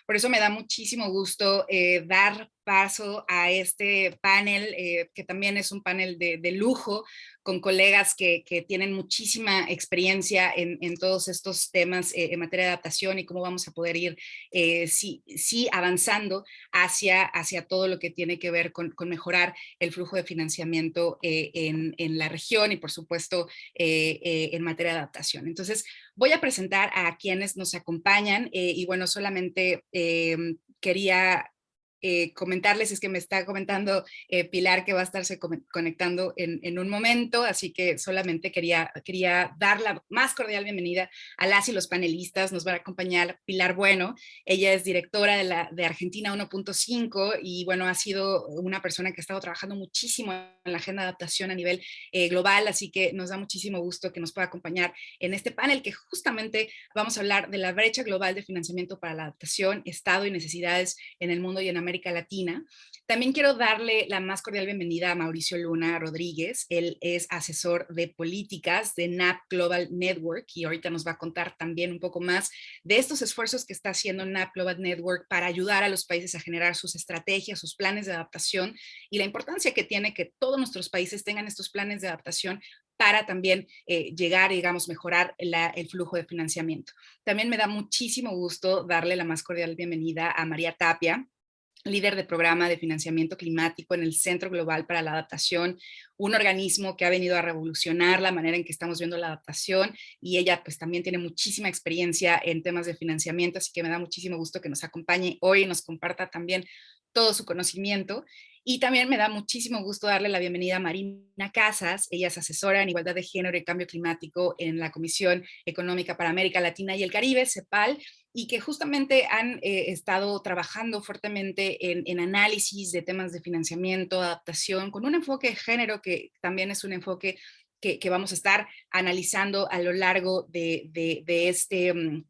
Por eso me da muchísimo gusto dar paso a este panel, que también es un panel de lujo, con colegas que tienen muchísima experiencia en todos estos temas en materia de adaptación y cómo vamos a poder ir sí avanzando hacia todo lo que tiene que ver con mejorar el flujo de financiamiento en la región y por supuesto en materia de adaptación. Entonces voy a presentar a quienes nos acompañan y bueno, solamente quería comentarles, es que me está comentando Pilar que va a estarse conectando en un momento, así que solamente quería dar la más cordial bienvenida a las y los panelistas. Nos va a acompañar Pilar Bueno, ella es directora de Argentina 1.5 y bueno, ha sido una persona que ha estado trabajando muchísimo en la agenda de adaptación a nivel global, así que nos da muchísimo gusto que nos pueda acompañar en este panel que justamente vamos a hablar de la brecha global de financiamiento para la adaptación, estado y necesidades en el mundo y en América Latina. También quiero darle la más cordial bienvenida a Mauricio Luna Rodríguez. Él es asesor de políticas de NAP Global Network y ahorita nos va a contar también un poco más de estos esfuerzos que está haciendo NAP Global Network para ayudar a los países a generar sus estrategias, sus planes de adaptación y la importancia que tiene que todos nuestros países tengan estos planes de adaptación para también llegar, digamos, mejorar el flujo de financiamiento. También me da muchísimo gusto darle la más cordial bienvenida a María Tapia, líder de programa de financiamiento climático en el Centro Global para la Adaptación, un organismo que ha venido a revolucionar la manera en que estamos viendo la adaptación y ella pues también tiene muchísima experiencia en temas de financiamiento, así que me da muchísimo gusto que nos acompañe hoy y nos comparta también todo su conocimiento. Y también me da muchísimo gusto darle la bienvenida a Marina Casas. Ella es asesora en igualdad de género y cambio climático en la Comisión Económica para América Latina y el Caribe, CEPAL, y que justamente han estado trabajando fuertemente en análisis de temas de financiamiento, adaptación, con un enfoque de género que también es un enfoque que vamos a estar analizando a lo largo de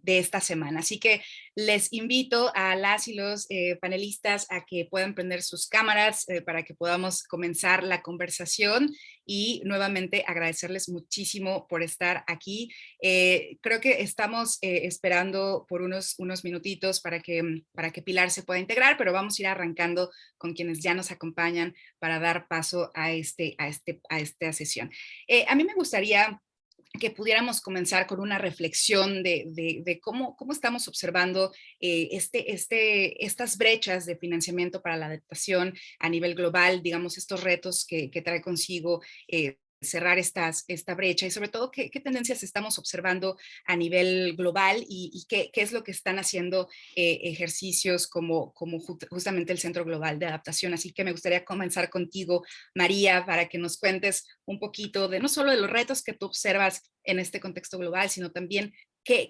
esta semana. Así que les invito a las y los panelistas a que puedan prender sus cámaras para que podamos comenzar la conversación y nuevamente agradecerles muchísimo por estar aquí. Creo que estamos esperando por unos minutitos para que Pilar se pueda integrar, pero vamos a ir arrancando con quienes ya nos acompañan para dar paso a esta sesión. A mí me gustaría que pudiéramos comenzar con una reflexión de cómo estamos observando estas brechas de financiamiento para la adaptación a nivel global, digamos, estos retos que trae consigo cerrar esta brecha y sobre todo qué tendencias estamos observando a nivel global y qué es lo que están haciendo ejercicios como justamente el Centro Global de Adaptación. Así que me gustaría comenzar contigo, María, para que nos cuentes un poquito de no solo de los retos que tú observas en este contexto global, sino también qué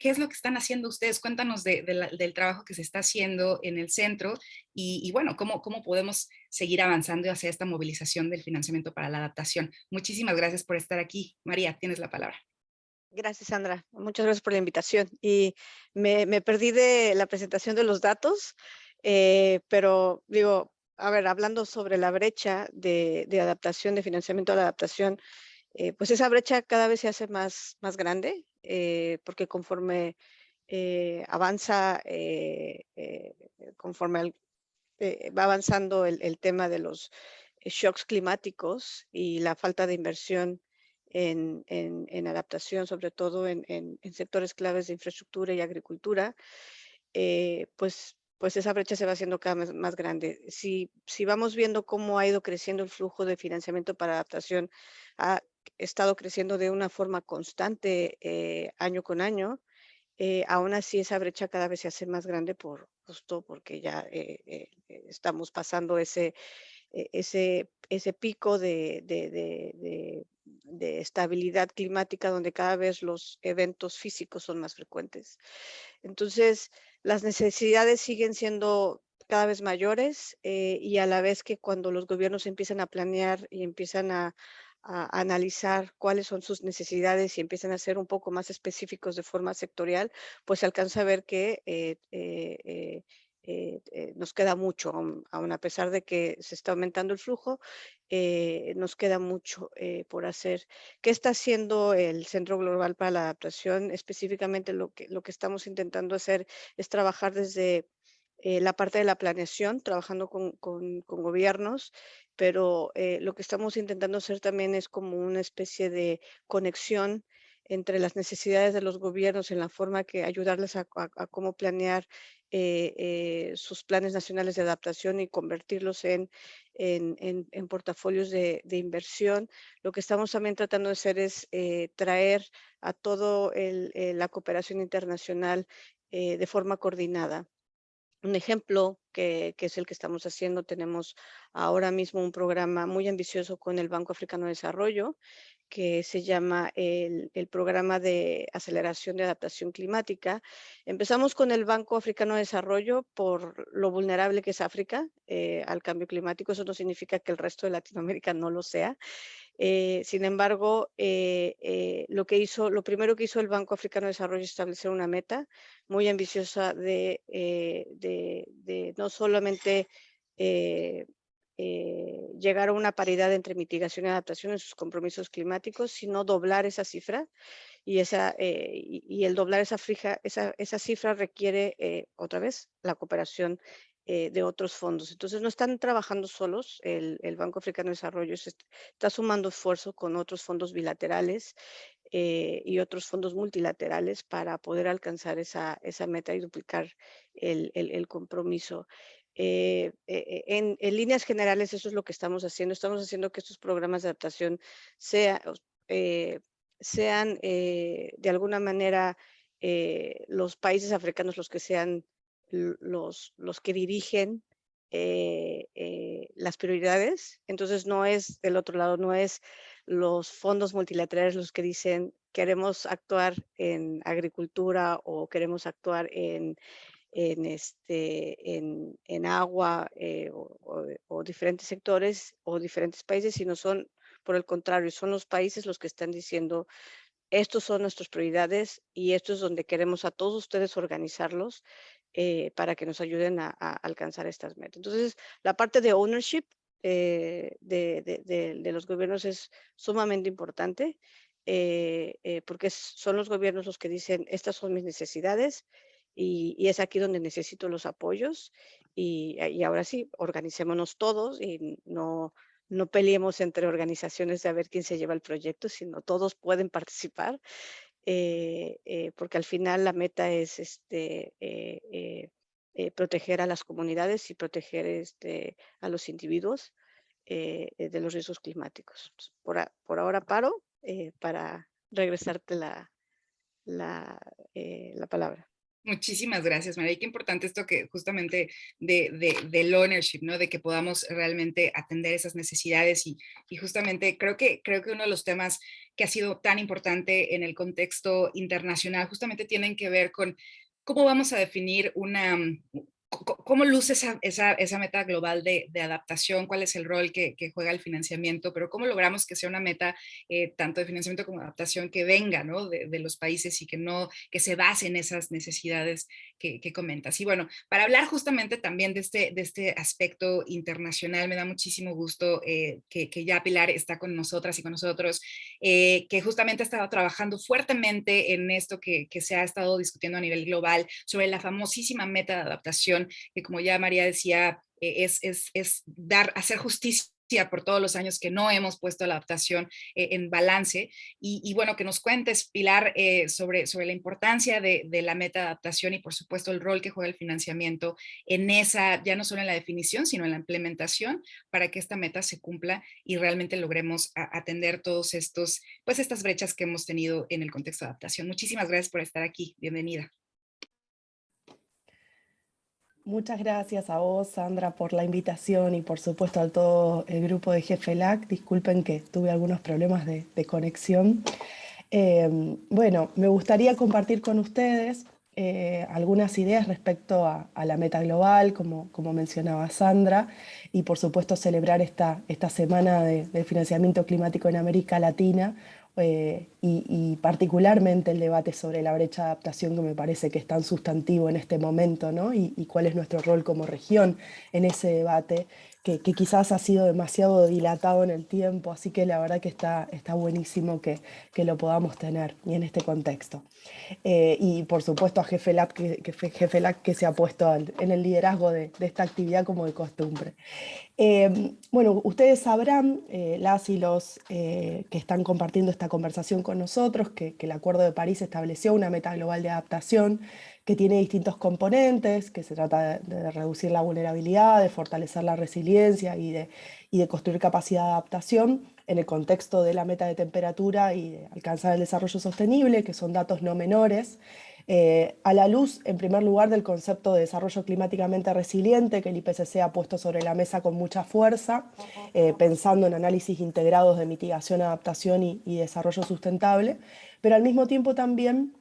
es lo que están haciendo ustedes. Cuéntanos del trabajo que se está haciendo en el centro y bueno, cómo podemos seguir avanzando hacia esta movilización del financiamiento para la adaptación. Muchísimas gracias por estar aquí. María, tienes la palabra. Gracias, Sandra. Muchas gracias por la invitación. Y me perdí de la presentación de los datos, pero digo, a ver, hablando sobre la brecha de adaptación, de financiamiento a la adaptación, pues esa brecha cada vez se hace más grande, porque conforme avanza, conforme va avanzando el tema de los shocks climáticos y la falta de inversión en adaptación, sobre todo en sectores claves de infraestructura y agricultura, pues esa brecha se va haciendo cada vez más grande. Si vamos viendo cómo ha ido creciendo el flujo de financiamiento para adaptación, ha estado creciendo de una forma constante año con año. Aún así, esa brecha cada vez se hace más grande justo porque ya estamos pasando ese pico de estabilidad climática donde cada vez los eventos físicos son más frecuentes. Entonces, las necesidades siguen siendo cada vez mayores y a la vez que cuando los gobiernos empiezan a planear y empiezan a analizar cuáles son sus necesidades y empiezan a ser un poco más específicos de forma sectorial, pues se alcanza a ver que nos queda mucho, aun a pesar de que se está aumentando el flujo, nos queda mucho por hacer. ¿Qué está haciendo el Centro Global para la Adaptación? Específicamente lo que estamos intentando hacer es trabajar desde la parte de la planeación, trabajando con gobiernos, pero lo que estamos intentando hacer también es como una especie de conexión entre las necesidades de los gobiernos en la forma que ayudarles a cómo planear sus planes nacionales de adaptación y convertirlos en portafolios de inversión. Lo que estamos también tratando de hacer es traer a todo la cooperación internacional de forma coordinada. Un ejemplo que es el que estamos haciendo, tenemos ahora mismo un programa muy ambicioso con el Banco Africano de Desarrollo, que se llama el Programa de Aceleración de Adaptación Climática. Empezamos con el Banco Africano de Desarrollo por lo vulnerable que es África al cambio climático. Eso no significa que el resto de Latinoamérica no lo sea. Sin embargo, lo primero que hizo el Banco Africano de Desarrollo es establecer una meta muy ambiciosa de no solamente llegar a una paridad entre mitigación y adaptación en sus compromisos climáticos, sino doblar esa cifra. Y el doblar esa cifra requiere, otra vez, la cooperación de otros fondos. Entonces, no están trabajando solos. El Banco Africano de Desarrollo está sumando esfuerzo con otros fondos bilaterales y otros fondos multilaterales para poder alcanzar esa meta y duplicar el compromiso. En líneas generales, eso es lo que estamos haciendo. Estamos haciendo que estos programas de adaptación sea, eh, sean de alguna manera los países africanos los que sean los que dirigen las prioridades. Entonces no es del otro lado, no es los fondos multilaterales los que dicen queremos actuar en agricultura o queremos actuar en agua o diferentes sectores o diferentes países, sino son, por el contrario, son los países los que están diciendo estos son nuestras prioridades y esto es donde queremos a todos ustedes organizarlos para que nos ayuden a alcanzar estas metas. Entonces, la parte de ownership de los gobiernos es sumamente importante porque son los gobiernos los que dicen, estas son mis necesidades y es aquí donde necesito los apoyos y ahora sí, organicémonos todos y no peleemos entre organizaciones de a ver quién se lleva el proyecto, sino todos pueden participar, porque al final la meta es proteger a las comunidades y proteger a los individuos de los riesgos climáticos. Por ahora paro para regresarte la palabra. Muchísimas gracias, María. Y qué importante esto que justamente del ownership, ¿no? De que podamos realmente atender esas necesidades y justamente creo que uno de los temas que ha sido tan importante en el contexto internacional justamente tienen que ver con cómo vamos a definir cómo luce esa meta global de adaptación, cuál es el rol que juega el financiamiento, pero cómo logramos que sea una meta tanto de financiamiento como de adaptación que venga, ¿no? de los países y que se base en esas necesidades que comentas. Y bueno, para hablar justamente también de este aspecto internacional, me da muchísimo gusto que ya Pilar está con nosotras y con nosotros, que justamente ha estado trabajando fuertemente en esto que se ha estado discutiendo a nivel global sobre la famosísima meta de adaptación, que como ya María decía, es hacer justicia por todos los años que no hemos puesto la adaptación en balance. Y bueno, que nos cuentes, Pilar, sobre la importancia de la meta de adaptación y por supuesto el rol que juega el financiamiento en esa, ya no solo en la definición, sino en la implementación para que esta meta se cumpla y realmente logremos atender todos pues estas brechas que hemos tenido en el contexto de adaptación. Muchísimas gracias por estar aquí. Bienvenida. Muchas gracias a vos, Sandra, por la invitación y por supuesto a todo el grupo de GFLAC. Disculpen que tuve algunos problemas de conexión. Bueno, me gustaría compartir con ustedes algunas ideas respecto a la meta global, como mencionaba Sandra, y por supuesto celebrar esta semana del financiamiento climático en América Latina, y particularmente el debate sobre la brecha de adaptación, que me parece que es tan sustantivo en este momento, ¿no? Y cuál es nuestro rol como región en ese debate, que quizás ha sido demasiado dilatado en el tiempo, así que la verdad que está buenísimo que lo podamos tener y en este contexto. Y por supuesto a Jefe Lab, Jefe Lab que se ha puesto en el liderazgo de esta actividad como de costumbre. Bueno, ustedes sabrán, las y los que están compartiendo esta conversación con nosotros, que el Acuerdo de París estableció una meta global de adaptación que tiene distintos componentes, que se trata de reducir la vulnerabilidad, de fortalecer la resiliencia y de construir capacidad de adaptación en el contexto de la meta de temperatura y de alcanzar el desarrollo sostenible, que son datos no menores. A la luz, en primer lugar, del concepto de desarrollo climáticamente resiliente que el IPCC ha puesto sobre la mesa con mucha fuerza, pensando en análisis integrados de mitigación, adaptación y desarrollo sustentable, pero al mismo tiempo también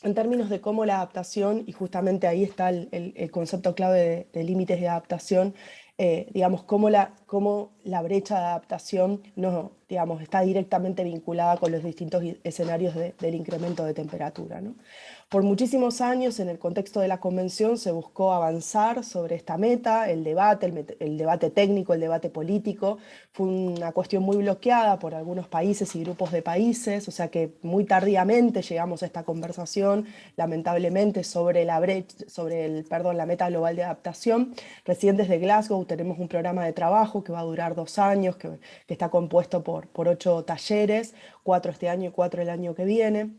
en términos de cómo la adaptación, y justamente ahí está el concepto clave de límites de adaptación, digamos, cómo la brecha de adaptación no, digamos, está directamente vinculada con los distintos escenarios del incremento de temperatura, ¿no? Por muchísimos años, en el contexto de la Convención, se buscó avanzar sobre esta meta, el debate técnico, el debate político. Fue una cuestión muy bloqueada por algunos países y grupos de países, o sea que muy tardíamente llegamos a esta conversación, lamentablemente, sobre la meta global de adaptación. Recién desde Glasgow tenemos un programa de trabajo que va a durar 2 años, que está compuesto por 8 talleres, 4 este año y 4 el año que viene.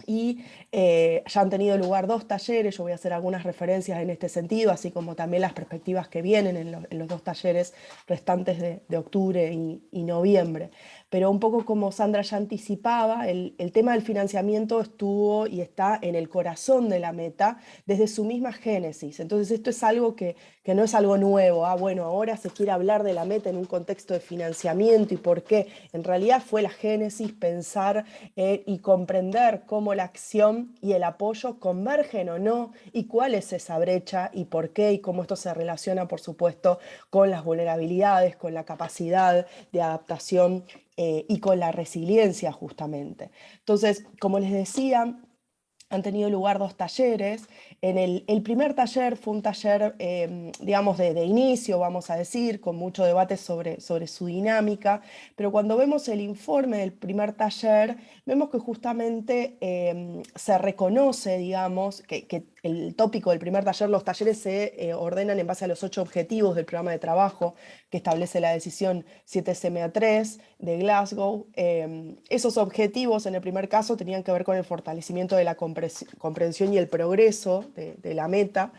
Y ya han tenido lugar 2 talleres, yo voy a hacer algunas referencias en este sentido, así como también las perspectivas que vienen en los 2 talleres restantes de octubre y noviembre. Pero un poco como Sandra ya anticipaba, el tema del financiamiento estuvo y está en el corazón de la meta desde su misma génesis. Entonces esto es algo que no es algo nuevo. Bueno, ahora se quiere hablar de la meta en un contexto de financiamiento y por qué. En realidad fue la génesis pensar y comprender cómo la acción y el apoyo convergen o no, y cuál es esa brecha y por qué, y cómo esto se relaciona, por supuesto, con las vulnerabilidades, con la capacidad de adaptación y con la resiliencia, justamente. Entonces, como les decía, han tenido lugar 2 talleres. El primer taller fue un taller, digamos, de inicio, vamos a decir, con mucho debate sobre su dinámica, pero cuando vemos el informe del primer taller, vemos que justamente se reconoce, digamos, que el tópico del primer taller, los talleres se ordenan en base a los 8 objetivos del programa de trabajo que establece la decisión 7CMA3 de Glasgow. Esos objetivos, en el primer caso, tenían que ver con el fortalecimiento de la comprensión y el progreso de la meta,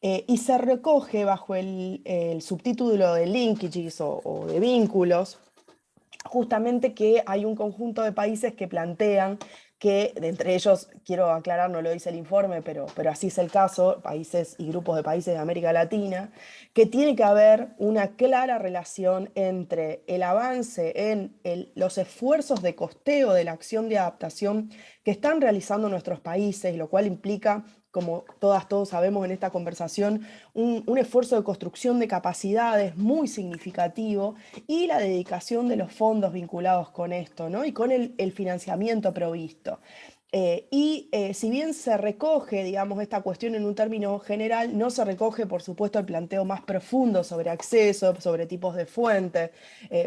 y se recoge bajo el subtítulo de linkages o de vínculos, justamente que hay un conjunto de países que plantean que, de entre ellos, quiero aclarar, no lo dice el informe, pero así es el caso, países y grupos de países de América Latina, que tiene que haber una clara relación entre el avance en los esfuerzos de costeo de la acción de adaptación que están realizando nuestros países, lo cual implica, como todos sabemos en esta conversación, un esfuerzo de construcción de capacidades muy significativo, y la dedicación de los fondos vinculados con esto, ¿no? Y con el financiamiento provisto. Si bien se recoge, digamos, esta cuestión en un término general, no se recoge, por supuesto, el planteo más profundo sobre acceso, sobre tipos de fuentes,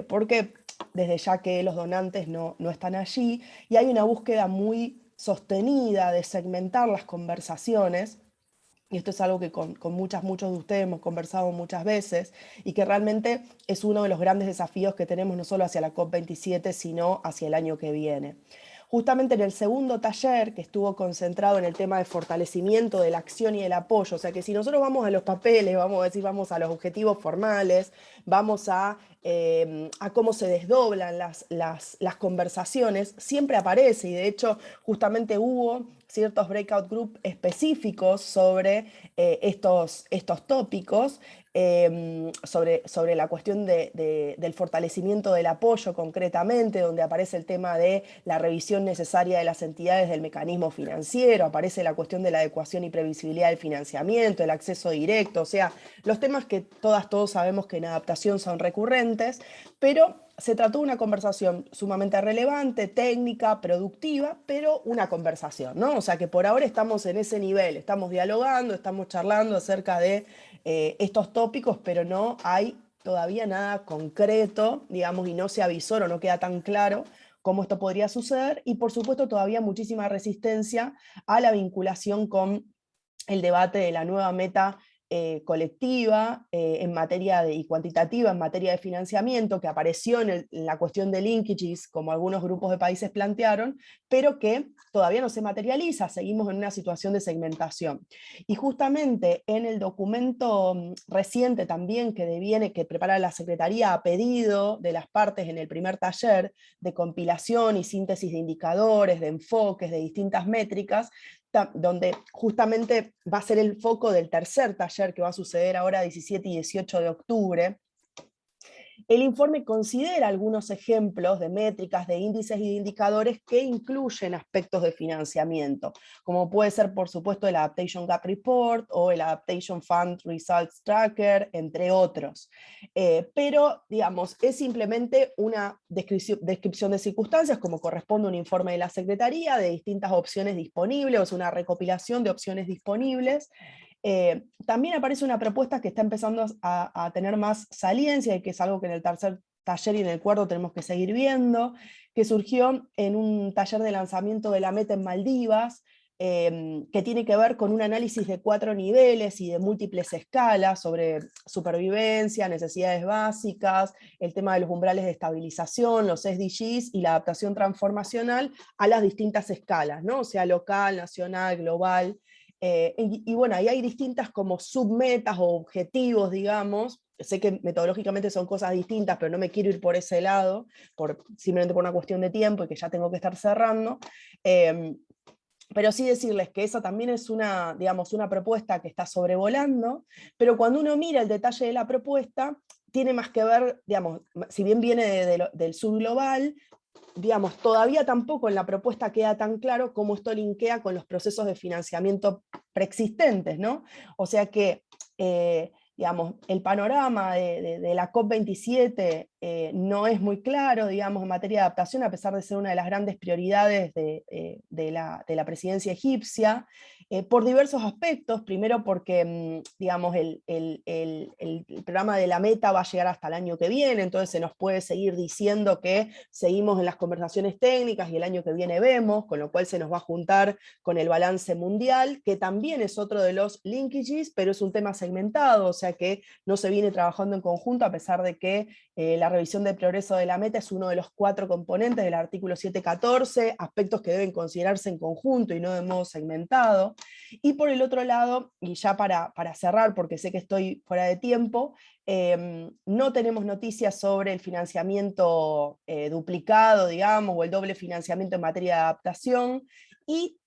porque desde ya que los donantes no están allí, y hay una búsqueda muy sostenida de segmentar las conversaciones. Y esto es algo que con muchos de ustedes hemos conversado muchas veces, y que realmente es uno de los grandes desafíos que tenemos no solo hacia la COP27, sino hacia el año que viene. Justamente en el segundo taller, que estuvo concentrado en el tema de fortalecimiento de la acción y el apoyo, o sea que si nosotros vamos a los papeles, vamos a decir, vamos a los objetivos formales, vamos a cómo se desdoblan las conversaciones, siempre aparece, y de hecho justamente hubo ciertos breakout group específicos sobre estos tópicos, sobre la cuestión del fortalecimiento del apoyo concretamente, donde aparece el tema de la revisión necesaria de las entidades del mecanismo financiero, aparece la cuestión de la adecuación y previsibilidad del financiamiento, el acceso directo, o sea, los temas que todos sabemos que en adaptación son recurrentes, pero se trató de una conversación sumamente relevante, técnica, productiva, pero una conversación, ¿no? O sea que por ahora estamos en ese nivel, estamos dialogando, estamos charlando acerca de estos tópicos, pero no hay todavía nada concreto, digamos, y no se avisó o no queda tan claro cómo esto podría suceder, y por supuesto todavía muchísima resistencia a la vinculación con el debate de la nueva meta colectiva en materia y cuantitativa en materia de financiamiento, que apareció en la cuestión de linkages, como algunos grupos de países plantearon, pero que todavía no se materializa, seguimos en una situación de segmentación. Y justamente en el documento reciente también que prepara la Secretaría a pedido de las partes en el primer taller de compilación y síntesis de indicadores, de enfoques, de distintas métricas, donde justamente va a ser el foco del tercer taller que va a suceder ahora 17 y 18 de octubre. El informe considera algunos ejemplos de métricas, de índices y de indicadores que incluyen aspectos de financiamiento, como puede ser, por supuesto, el Adaptation Gap Report o el Adaptation Fund Results Tracker, entre otros. Pero, digamos, es simplemente una descripción de circunstancias, como corresponde a un informe de la Secretaría, de distintas opciones disponibles, o sea, una recopilación de opciones disponibles. También aparece una propuesta que está empezando a tener más saliencia y que es algo que en el tercer taller y en el cuarto tenemos que seguir viendo, que surgió en un taller de lanzamiento de la meta en Maldivas, que tiene que ver con un análisis de 4 niveles y de múltiples escalas sobre supervivencia, necesidades básicas, el tema de los umbrales de estabilización, los SDGs y la adaptación transformacional a las distintas escalas, ¿no? O sea, local, nacional, global. Y bueno, ahí hay distintas como submetas o objetivos, digamos. Sé que metodológicamente son cosas distintas, pero no me quiero ir por ese lado, simplemente por una cuestión de tiempo y que ya tengo que estar cerrando. Pero sí decirles que esa también es una, digamos, una propuesta que está sobrevolando, pero cuando uno mira el detalle de la propuesta, tiene más que ver, digamos, si bien viene del subglobal, digamos, todavía tampoco en la propuesta queda tan claro cómo esto linkea con los procesos de financiamiento preexistentes, ¿no? O sea que, digamos, el panorama de la COP27 no es muy claro, digamos, en materia de adaptación, a pesar de ser una de las grandes prioridades de la presidencia egipcia, por diversos aspectos. Primero porque, digamos, el programa de la meta va a llegar hasta el año que viene, entonces se nos puede seguir diciendo que seguimos en las conversaciones técnicas y el año que viene vemos, con lo cual se nos va a juntar con el balance mundial, que también es otro de los linkages, pero es un tema segmentado, o sea que no se viene trabajando en conjunto, a pesar de que la revisión del progreso de la meta es uno de los 4 componentes del artículo 714, aspectos que deben considerarse en conjunto y no de modo segmentado. Y por el otro lado, y ya para cerrar, porque sé que estoy fuera de tiempo, no tenemos noticias sobre el financiamiento duplicado, digamos, o el doble financiamiento en materia de adaptación, y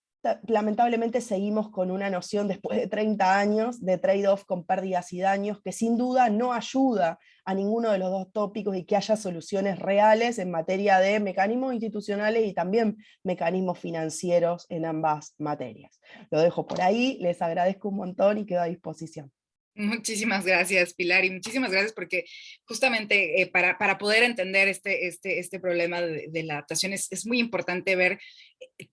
lamentablemente seguimos con una noción después de 30 años de trade-off con pérdidas y daños que sin duda no ayuda a ninguno de los dos tópicos y que haya soluciones reales en materia de mecanismos institucionales y también mecanismos financieros en ambas materias. Lo dejo por ahí, les agradezco un montón y quedo a disposición. Muchísimas gracias, Pilar, y muchísimas gracias porque justamente para poder entender este problema de la adaptación es muy importante ver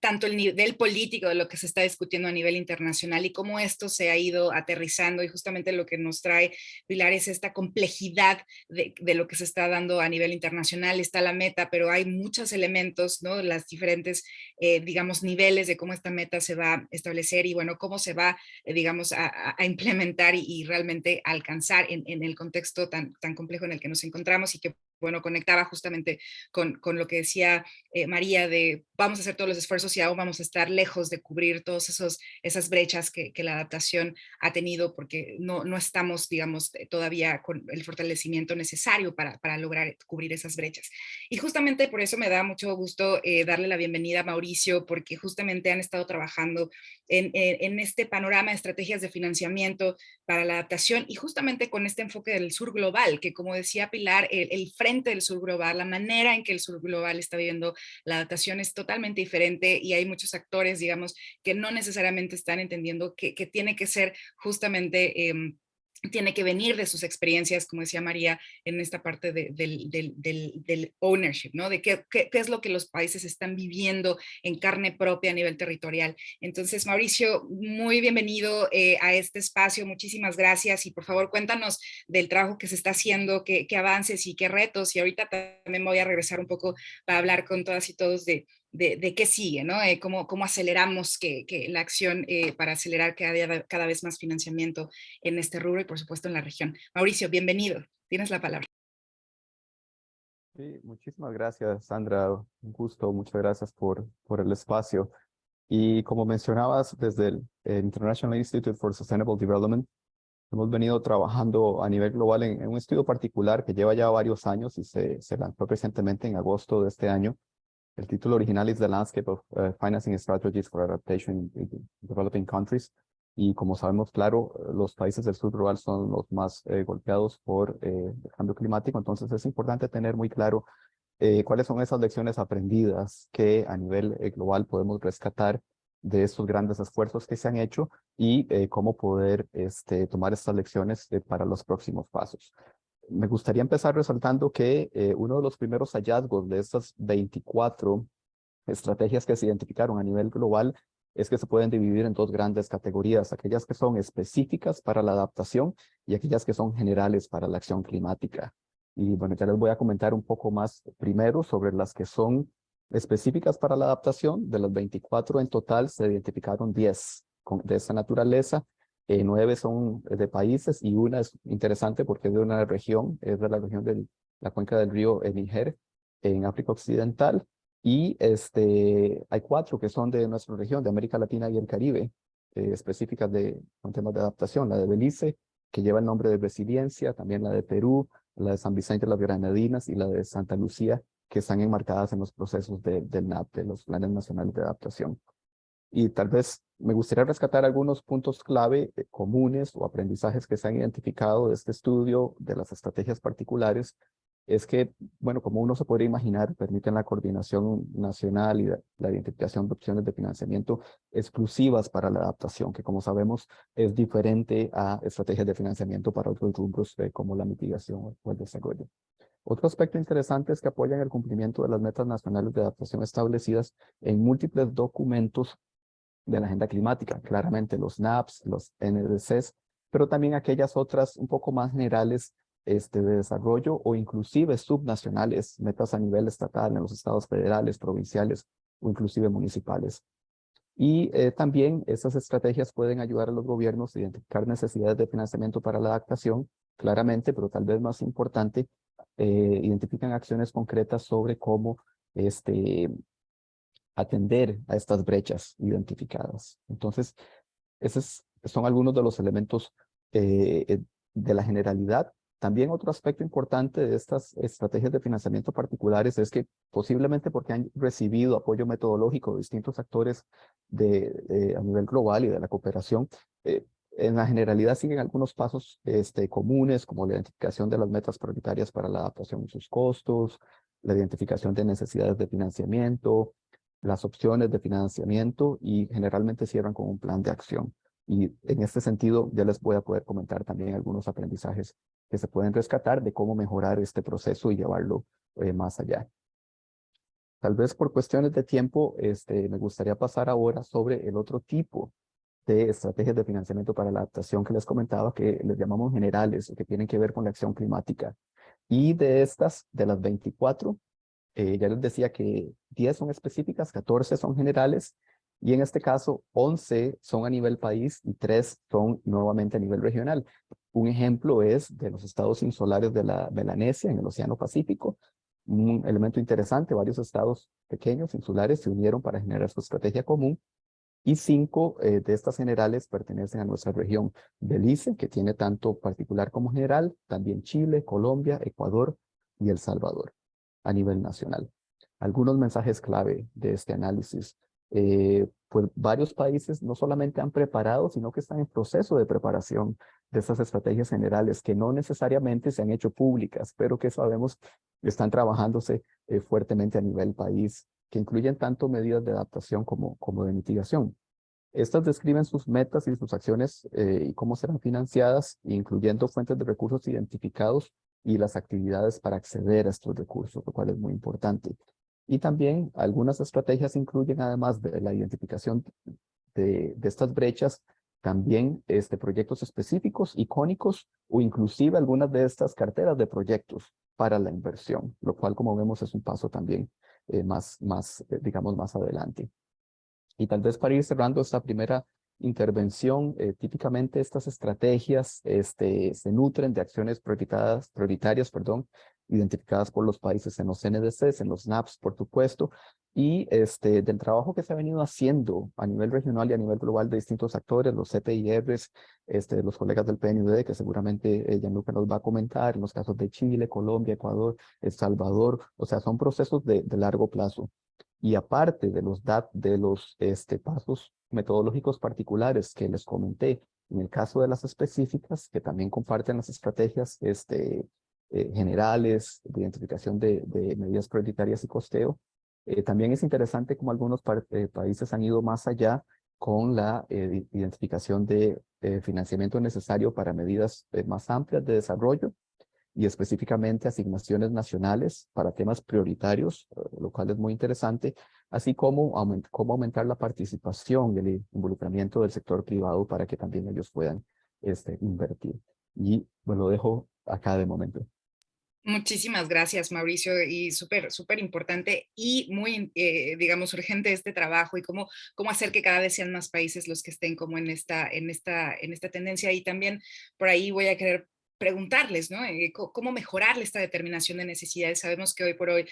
tanto el nivel político de lo que se está discutiendo a nivel internacional y cómo esto se ha ido aterrizando, y justamente lo que nos trae Pilar es esta complejidad de lo que se está dando a nivel internacional. Está la meta, pero hay muchos elementos, ¿no? Las diferentes, digamos, niveles de cómo esta meta se va a establecer y, bueno, cómo se va, digamos, a implementar y realmente alcanzar en el contexto tan complejo en el que nos encontramos, y que, bueno, conectaba justamente con lo que decía María, de vamos a hacer todos los esfuerzos y aún vamos a estar lejos de cubrir todas esas brechas que la adaptación ha tenido, porque no estamos, digamos, todavía con el fortalecimiento necesario para lograr cubrir esas brechas. Y justamente por eso me da mucho gusto darle la bienvenida a Mauricio, porque justamente han estado trabajando en este panorama de estrategias de financiamiento para la adaptación, y justamente con este enfoque del sur global, que, como decía Pilar, el frente del sur global, la manera en que el sur global está viviendo la adaptación es totalmente diferente, y hay muchos actores, digamos, que no necesariamente están entendiendo que tiene que ser justamente tiene que venir de sus experiencias, como decía María, en esta parte del ownership, ¿no? De qué es lo que los países están viviendo en carne propia a nivel territorial. Entonces, Mauricio, muy bienvenido a este espacio, muchísimas gracias y por favor cuéntanos del trabajo que se está haciendo, qué avances y qué retos, y ahorita también voy a regresar un poco para hablar con todas y todos de qué sigue, ¿no? Cómo aceleramos que la acción para acelerar cada vez más financiamiento en este rubro y por supuesto en la región. Mauricio, bienvenido. Tienes la palabra. Sí, muchísimas gracias, Sandra. Un gusto, muchas gracias por el espacio. Y como mencionabas, desde el International Institute for Sustainable Development, hemos venido trabajando a nivel global en un estudio particular que lleva ya varios años y se lanzó recientemente en agosto de este año. El título original es The Landscape of Financing Strategies for Adaptation in Developing Countries. Y como sabemos, claro, los países del sur global son los más golpeados por el cambio climático. Entonces es importante tener muy claro cuáles son esas lecciones aprendidas que a nivel global podemos rescatar de estos grandes esfuerzos que se han hecho y cómo poder tomar estas lecciones para los próximos pasos. Me gustaría empezar resaltando que uno de los primeros hallazgos de estas 24 estrategias que se identificaron a nivel global es que se pueden dividir en dos grandes categorías, aquellas que son específicas para la adaptación y aquellas que son generales para la acción climática. Y bueno, ya les voy a comentar un poco más primero sobre las que son específicas para la adaptación. De las 24 en total se identificaron 10 de esta naturaleza. 9 son de países y una es interesante porque es de una región, es de la región de la cuenca del río Níger en África Occidental. Y hay 4 que son de nuestra región, de América Latina y el Caribe, específicas con temas de adaptación. La de Belice, que lleva el nombre de Resiliencia, también la de Perú, la de San Vicente de las Granadinas y la de Santa Lucía, que están enmarcadas en los procesos del NAP, de los Planes Nacionales de Adaptación. Y tal vez me gustaría rescatar algunos puntos clave comunes o aprendizajes que se han identificado de este estudio, de las estrategias particulares, es que, bueno, como uno se podría imaginar, permiten la coordinación nacional y la identificación de opciones de financiamiento exclusivas para la adaptación, que como sabemos es diferente a estrategias de financiamiento para otros rubros como la mitigación o el desarrollo. Otro aspecto interesante es que apoyan el cumplimiento de las metas nacionales de adaptación establecidas en múltiples documentos de la agenda climática, claramente los NAPs, los NDCs, pero también aquellas otras un poco más generales de desarrollo o inclusive subnacionales, metas a nivel estatal en los estados federales, provinciales o inclusive municipales. Y también estas estrategias pueden ayudar a los gobiernos a identificar necesidades de financiamiento para la adaptación, claramente, pero tal vez más importante, identifican acciones concretas sobre cómo atender a estas brechas identificadas. Entonces, esos son algunos de los elementos de la generalidad. También otro aspecto importante de estas estrategias de financiamiento particulares es que posiblemente porque han recibido apoyo metodológico de distintos actores a nivel global y de la cooperación, en la generalidad siguen algunos pasos comunes, como la identificación de las metas prioritarias para la adaptación y sus costos, la identificación de necesidades de financiamiento, las opciones de financiamiento y generalmente cierran con un plan de acción. Y en este sentido, ya les voy a poder comentar también algunos aprendizajes que se pueden rescatar de cómo mejorar este proceso y llevarlo más allá. Tal vez por cuestiones de tiempo, me gustaría pasar ahora sobre el otro tipo de estrategias de financiamiento para la adaptación que les comentaba, que les llamamos generales, o que tienen que ver con la acción climática. Y de estas, de las 24, ya les decía que 10 son específicas, 14 son generales, y en este caso 11 son a nivel país y 3 son nuevamente a nivel regional. Un ejemplo es de los estados insulares de la Melanesia en el Océano Pacífico. Un elemento interesante, varios estados pequeños insulares se unieron para generar su estrategia común y 5 de estas generales pertenecen a nuestra región. Belice, que tiene tanto particular como general, también Chile, Colombia, Ecuador y El Salvador a nivel nacional. Algunos mensajes clave de este análisis. Pues varios países no solamente han preparado, sino que están en proceso de preparación de estas estrategias generales que no necesariamente se han hecho públicas, pero que sabemos están trabajándose fuertemente a nivel país, que incluyen tanto medidas de adaptación como de mitigación. Estas describen sus metas y sus acciones y cómo serán financiadas, incluyendo fuentes de recursos identificados y las actividades para acceder a estos recursos, lo cual es muy importante. Y también algunas estrategias incluyen, además de la identificación de estas brechas, también proyectos específicos, icónicos, o inclusive algunas de estas carteras de proyectos para la inversión, lo cual, como vemos, es un paso también digamos, más adelante. Y tal vez para ir cerrando esta primera intervención, típicamente estas estrategias se nutren de acciones prioritarias, identificadas por los países en los CNDCs, en los NAPs, por supuesto, y del trabajo que se ha venido haciendo a nivel regional y a nivel global de distintos actores, los CPIRs, los colegas del PNUD, que seguramente Gianluca nos va a comentar, en los casos de Chile, Colombia, Ecuador, El Salvador, o sea, son procesos de largo plazo. Y aparte de los pasos metodológicos particulares que les comenté, en el caso de las específicas, que también comparten las estrategias generales de identificación de medidas prioritarias y costeo, también es interesante cómo algunos países han ido más allá con la identificación de financiamiento necesario para medidas más amplias de desarrollo y específicamente asignaciones nacionales para temas prioritarios, lo cual es muy interesante, así como cómo aumentar la participación y el involucramiento del sector privado para que también ellos puedan invertir. Y bueno, lo dejo acá de momento. Muchísimas gracias, Mauricio, y súper importante y muy, digamos, urgente este trabajo y cómo hacer que cada vez sean más países los que estén como en esta tendencia. Y también por ahí voy a querer preguntarles, ¿no? ¿Cómo mejorar esta determinación de necesidades? Sabemos que hoy por hoy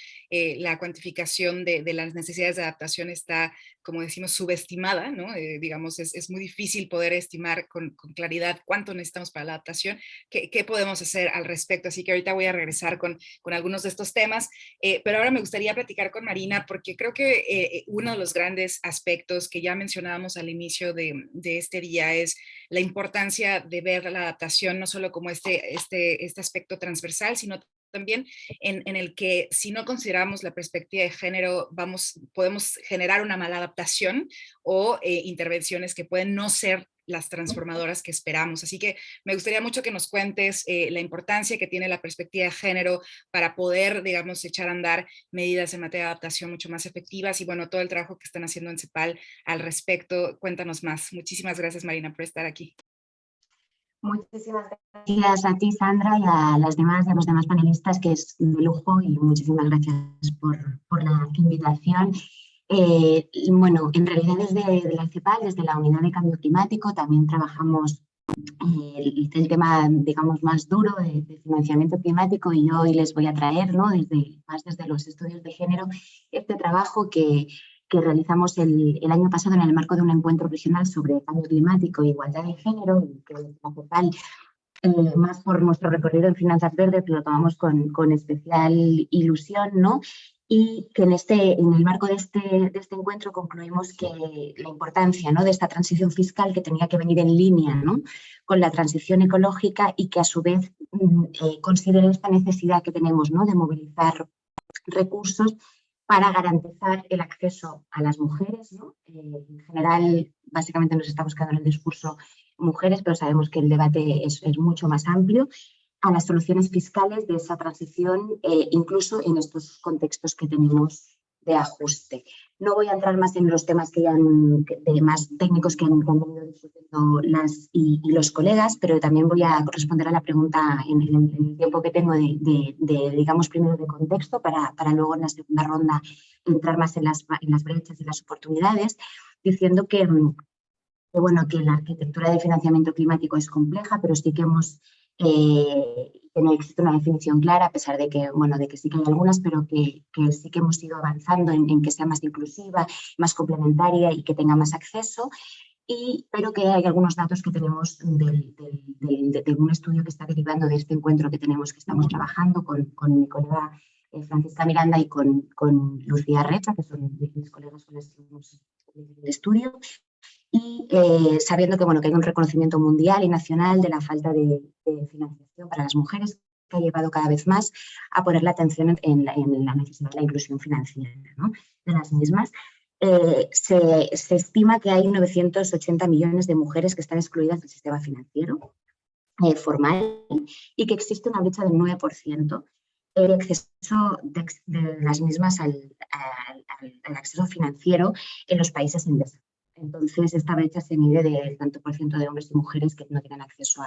la cuantificación de las necesidades de adaptación está, como decimos, subestimada, ¿no? Digamos, es muy difícil poder estimar con claridad cuánto necesitamos para la adaptación. ¿Qué podemos hacer al respecto? Así que ahorita voy a regresar con algunos de estos temas, pero ahora me gustaría platicar con Marina, porque creo que uno de los grandes aspectos que ya mencionábamos al inicio de este día es la importancia de ver la adaptación no solo como este aspecto transversal, sino también en el que si no consideramos la perspectiva de género, podemos generar una mala adaptación o intervenciones que pueden no ser las transformadoras que esperamos. Así que me gustaría mucho que nos cuentes la importancia que tiene la perspectiva de género para poder, digamos, echar a andar medidas en materia de adaptación mucho más efectivas y bueno, todo el trabajo que están haciendo en CEPAL al respecto. Cuéntanos más. Muchísimas gracias, Marina, por estar aquí. Muchísimas gracias a ti, Sandra, y a los demás panelistas, que es de lujo, y muchísimas gracias por la invitación. Bueno, en realidad desde la CEPAL, desde la Unidad de Cambio Climático, también trabajamos el tema, digamos, más duro de financiamiento climático, y yo hoy les voy a traer, ¿no? desde los estudios de género, este trabajo que realizamos el año pasado en el marco de un encuentro regional sobre cambio climático e igualdad de género, y que la CEPAL, más por nuestro recorrido en finanzas verdes, lo tomamos con especial ilusión, ¿no? Y que en el marco de este encuentro concluimos que la importancia, ¿no?, de esta transición fiscal, que tenía que venir en línea, ¿no?, con la transición ecológica, y que a su vez considere esta necesidad que tenemos, ¿no?, de movilizar recursos para garantizar el acceso a las mujeres, ¿no? En general, básicamente nos estamos quedando en el discurso mujeres, pero sabemos que el debate es mucho más amplio, a las soluciones fiscales de esa transición, incluso en estos contextos que tenemos de ajuste. No voy a entrar más en los temas más técnicos que han venido discutiendo los colegas, pero también voy a responder a la pregunta en el tiempo que tengo digamos, primero de contexto, para luego en la segunda ronda entrar más en las brechas y las oportunidades, diciendo que la arquitectura de financiamiento climático es compleja, pero sí que que no existe una definición clara, a pesar de que sí que hay algunas, pero que sí que hemos ido avanzando en que sea más inclusiva, más complementaria y que tenga más acceso. Pero que hay algunos datos que tenemos de un estudio que está derivando de este encuentro que estamos trabajando con mi colega Francisca Miranda y con Lucía Recha, que son mis colegas con los que hemos el estudio. Y sabiendo que hay un reconocimiento mundial y nacional de la falta de financiación para las mujeres, que ha llevado cada vez más a poner la atención en la necesidad de la inclusión financiera, ¿no?, de las mismas. se estima que hay 980 millones de mujeres que están excluidas del sistema financiero formal y que existe una brecha del 9% el acceso de las mismas al acceso financiero en los países en desarrollo. Entonces, esta brecha se mide del tanto por ciento de hombres y mujeres que no tienen acceso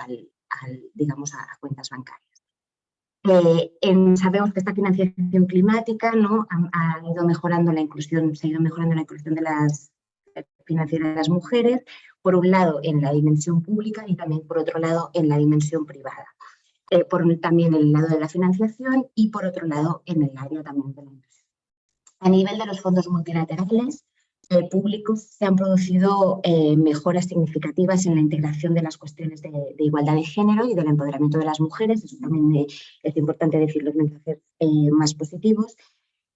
digamos, a cuentas bancarias. Sabemos que esta financiación climática, ¿no?, ha ido mejorando la inclusión, se ha ido mejorando la inclusión de las financieras de las mujeres, por un lado en la dimensión pública y también por otro lado en la dimensión privada. También en el lado de la financiación y por otro lado en el área también de la inversión. A nivel de los fondos multilaterales públicos se han producido mejoras significativas en la integración de las cuestiones de igualdad de género y del empoderamiento de las mujeres. Eso también es importante decir los mensajes más positivos.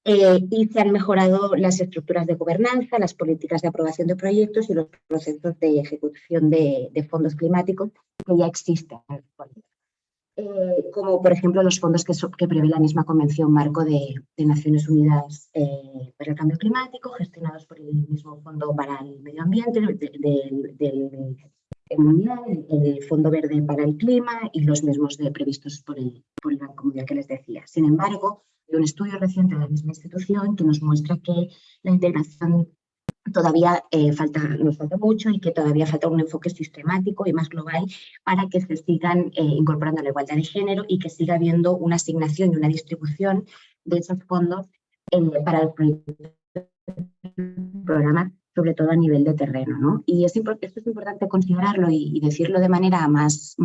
Y se han mejorado las estructuras de gobernanza, las políticas de aprobación de proyectos y los procesos de ejecución de fondos climáticos que ya existen en la actualidad. Como por ejemplo los fondos que prevé la misma Convención Marco de Naciones Unidas para el Cambio Climático, gestionados por el mismo Fondo para el Medio Ambiente del Mundial, el Fondo Verde para el Clima y los mismos previstos por el Banco Mundial que les decía. Sin embargo, hay un estudio reciente de la misma institución que nos muestra que la integración todavía nos falta mucho y que todavía falta un enfoque sistemático y más global para que se sigan incorporando la igualdad de género y que siga habiendo una asignación y una distribución de esos fondos para el programa, sobre todo a nivel de terreno, ¿no? Y esto es importante considerarlo y decirlo de manera más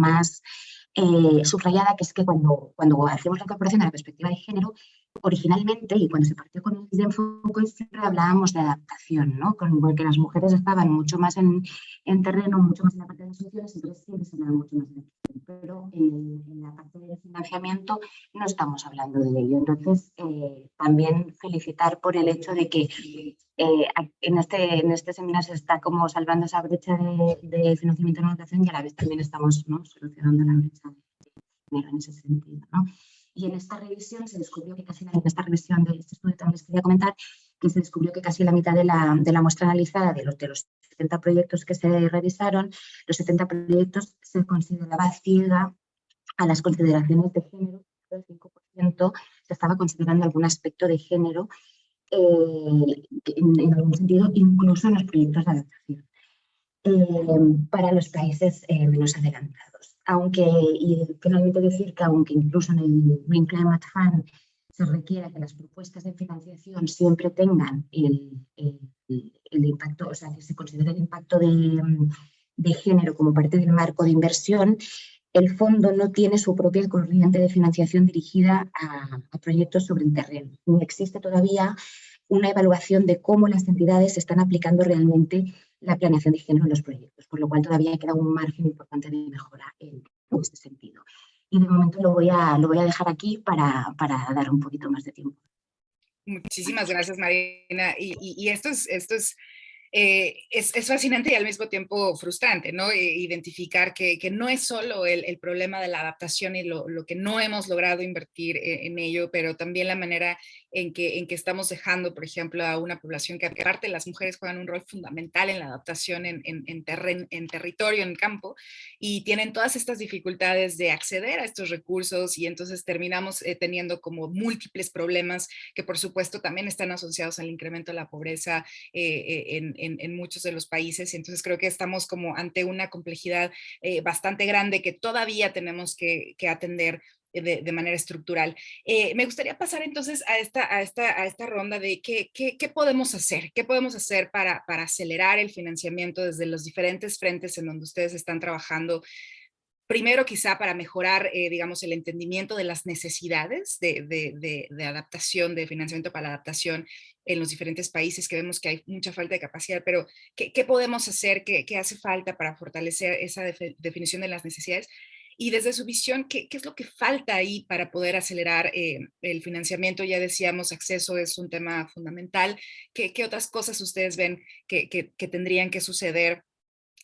subrayada, que es que cuando hacemos la incorporación de la perspectiva de género, originalmente, y cuando se partió con el enfoque, siempre hablábamos de adaptación, ¿no? Porque las mujeres estaban mucho más en terreno, mucho más en la parte de las soluciones, entonces siempre se hablaba mucho más de adaptación. Pero en la parte del financiamiento no estamos hablando de ello. Entonces, también felicitar por el hecho de que en este seminario se está como salvando esa brecha de financiamiento en educación y a la vez también estamos, ¿no?, solucionando la brecha de género en ese sentido, ¿no? Y en esta revisión se descubrió que en esta revisión de este estudio también les quería comentar que se descubrió que casi la mitad de la muestra analizada de los 70 proyectos que se revisaron, los 70 proyectos se consideraba ciega a las consideraciones de género. El 5% se estaba considerando algún aspecto de género en algún sentido, incluso en los proyectos de adaptación para los países menos adelantados. Y finalmente decir que aunque incluso en el Green Climate Fund se requiera que las propuestas de financiación siempre tengan el impacto, o sea, que se considere el impacto de género como parte del marco de inversión, el fondo no tiene su propia corriente de financiación dirigida a proyectos sobre el terreno. Ni existe todavía una evaluación de cómo las entidades están aplicando realmente la planeación de género en los proyectos, por lo cual todavía queda un margen importante de mejora en este sentido. Y de momento lo voy a dejar aquí para dar un poquito más de tiempo. Muchísimas gracias, Marina. Y esto es fascinante y al mismo tiempo frustrante, ¿no? Identificar que no es solo el problema de la adaptación y lo que no hemos logrado invertir en ello, pero también la manera en que estamos dejando, por ejemplo, a una población que aparte las mujeres juegan un rol fundamental en la adaptación en territorio, en campo, y tienen todas estas dificultades de acceder a estos recursos y entonces terminamos teniendo como múltiples problemas que por supuesto también están asociados al incremento de la pobreza en muchos de los países. Entonces creo que estamos como ante una complejidad bastante grande que todavía tenemos que atender de manera estructural. Me gustaría pasar entonces a esta ronda de qué podemos hacer, para acelerar el financiamiento desde los diferentes frentes en donde ustedes están trabajando. Primero, quizá para mejorar, digamos, el entendimiento de las necesidades de adaptación, de financiamiento para la adaptación en los diferentes países, que vemos que hay mucha falta de capacidad, pero ¿qué podemos hacer? ¿Qué hace falta para fortalecer esa definición de las necesidades? Y desde su visión, ¿qué es lo que falta ahí para poder acelerar el financiamiento? Ya decíamos, acceso es un tema fundamental. ¿Qué otras cosas ustedes ven que tendrían que suceder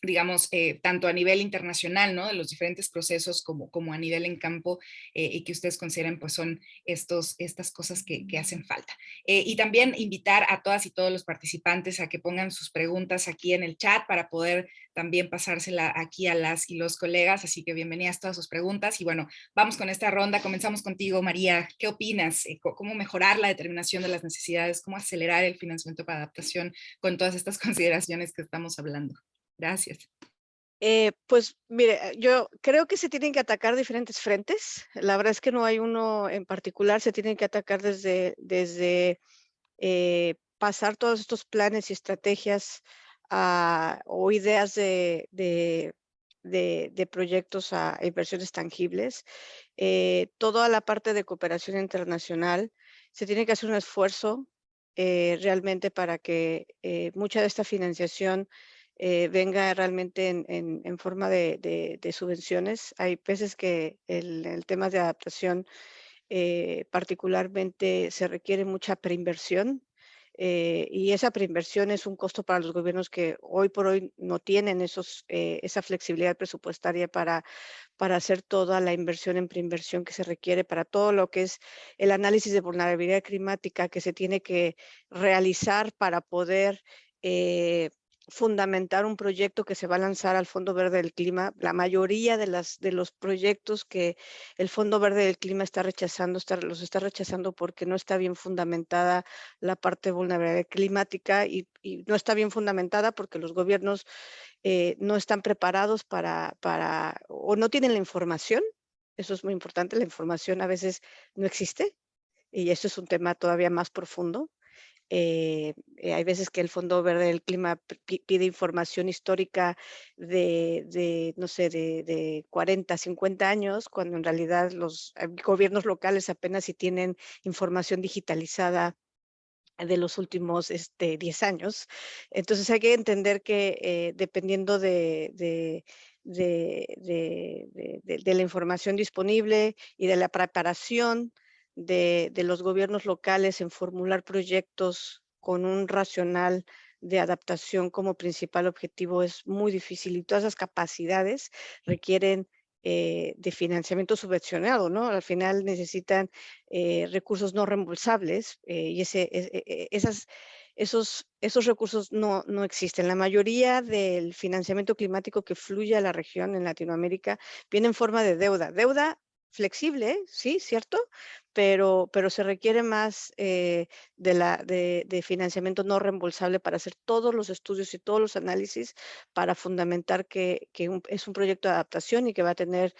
digamos, tanto a nivel internacional, ¿no? De los diferentes procesos como a nivel en campo, y que ustedes consideren pues son estas cosas que hacen falta. Y también invitar a todas y todos los participantes a que pongan sus preguntas aquí en el chat para poder también pasársela aquí a las y los colegas, así que bienvenidas todas sus preguntas. Y bueno, vamos con esta ronda, comenzamos contigo, María. ¿Qué opinas? ¿Cómo mejorar la determinación de las necesidades? ¿Cómo acelerar el financiamiento para adaptación con todas estas consideraciones que estamos hablando? Gracias. Pues mire, yo creo que se tienen que atacar diferentes frentes. La verdad es que no hay uno en particular, se tienen que atacar desde pasar todos estos planes y estrategias o ideas de proyectos a inversiones tangibles. Toda la parte de cooperación internacional, se tiene que hacer un esfuerzo realmente para que mucha de esta financiación venga realmente en forma de subvenciones. Hay veces que el tema de adaptación particularmente se requiere mucha preinversión, y esa preinversión es un costo para los gobiernos que hoy por hoy no tienen esa flexibilidad presupuestaria para hacer toda la inversión en preinversión que se requiere para todo lo que es el análisis de vulnerabilidad climática que se tiene que realizar para poder fundamentar un proyecto que se va a lanzar al Fondo Verde del Clima. La mayoría de los proyectos que el Fondo Verde del Clima está rechazando, los está rechazando porque no está bien fundamentada la parte de vulnerabilidad climática y no está bien fundamentada porque los gobiernos no están preparados o no tienen la información. Eso es muy importante, la información a veces no existe y eso es un tema todavía más profundo. Hay veces que el Fondo Verde del Clima pide información histórica no sé, de 40, 50 años, cuando en realidad los gobiernos locales apenas si tienen información digitalizada de los últimos 10 años. Entonces hay que entender que dependiendo de la información disponible y de la preparación de los gobiernos locales en formular proyectos con un racional de adaptación como principal objetivo es muy difícil y todas esas capacidades requieren de financiamiento subvencionado, ¿no? Al final necesitan recursos no reembolsables y esos recursos no existen. La mayoría del financiamiento climático que fluye a la región en Latinoamérica viene en forma de deuda flexible, sí, cierto, pero se requiere más de financiamiento no reembolsable para hacer todos los estudios y todos los análisis para fundamentar que es un proyecto de adaptación y que va a tener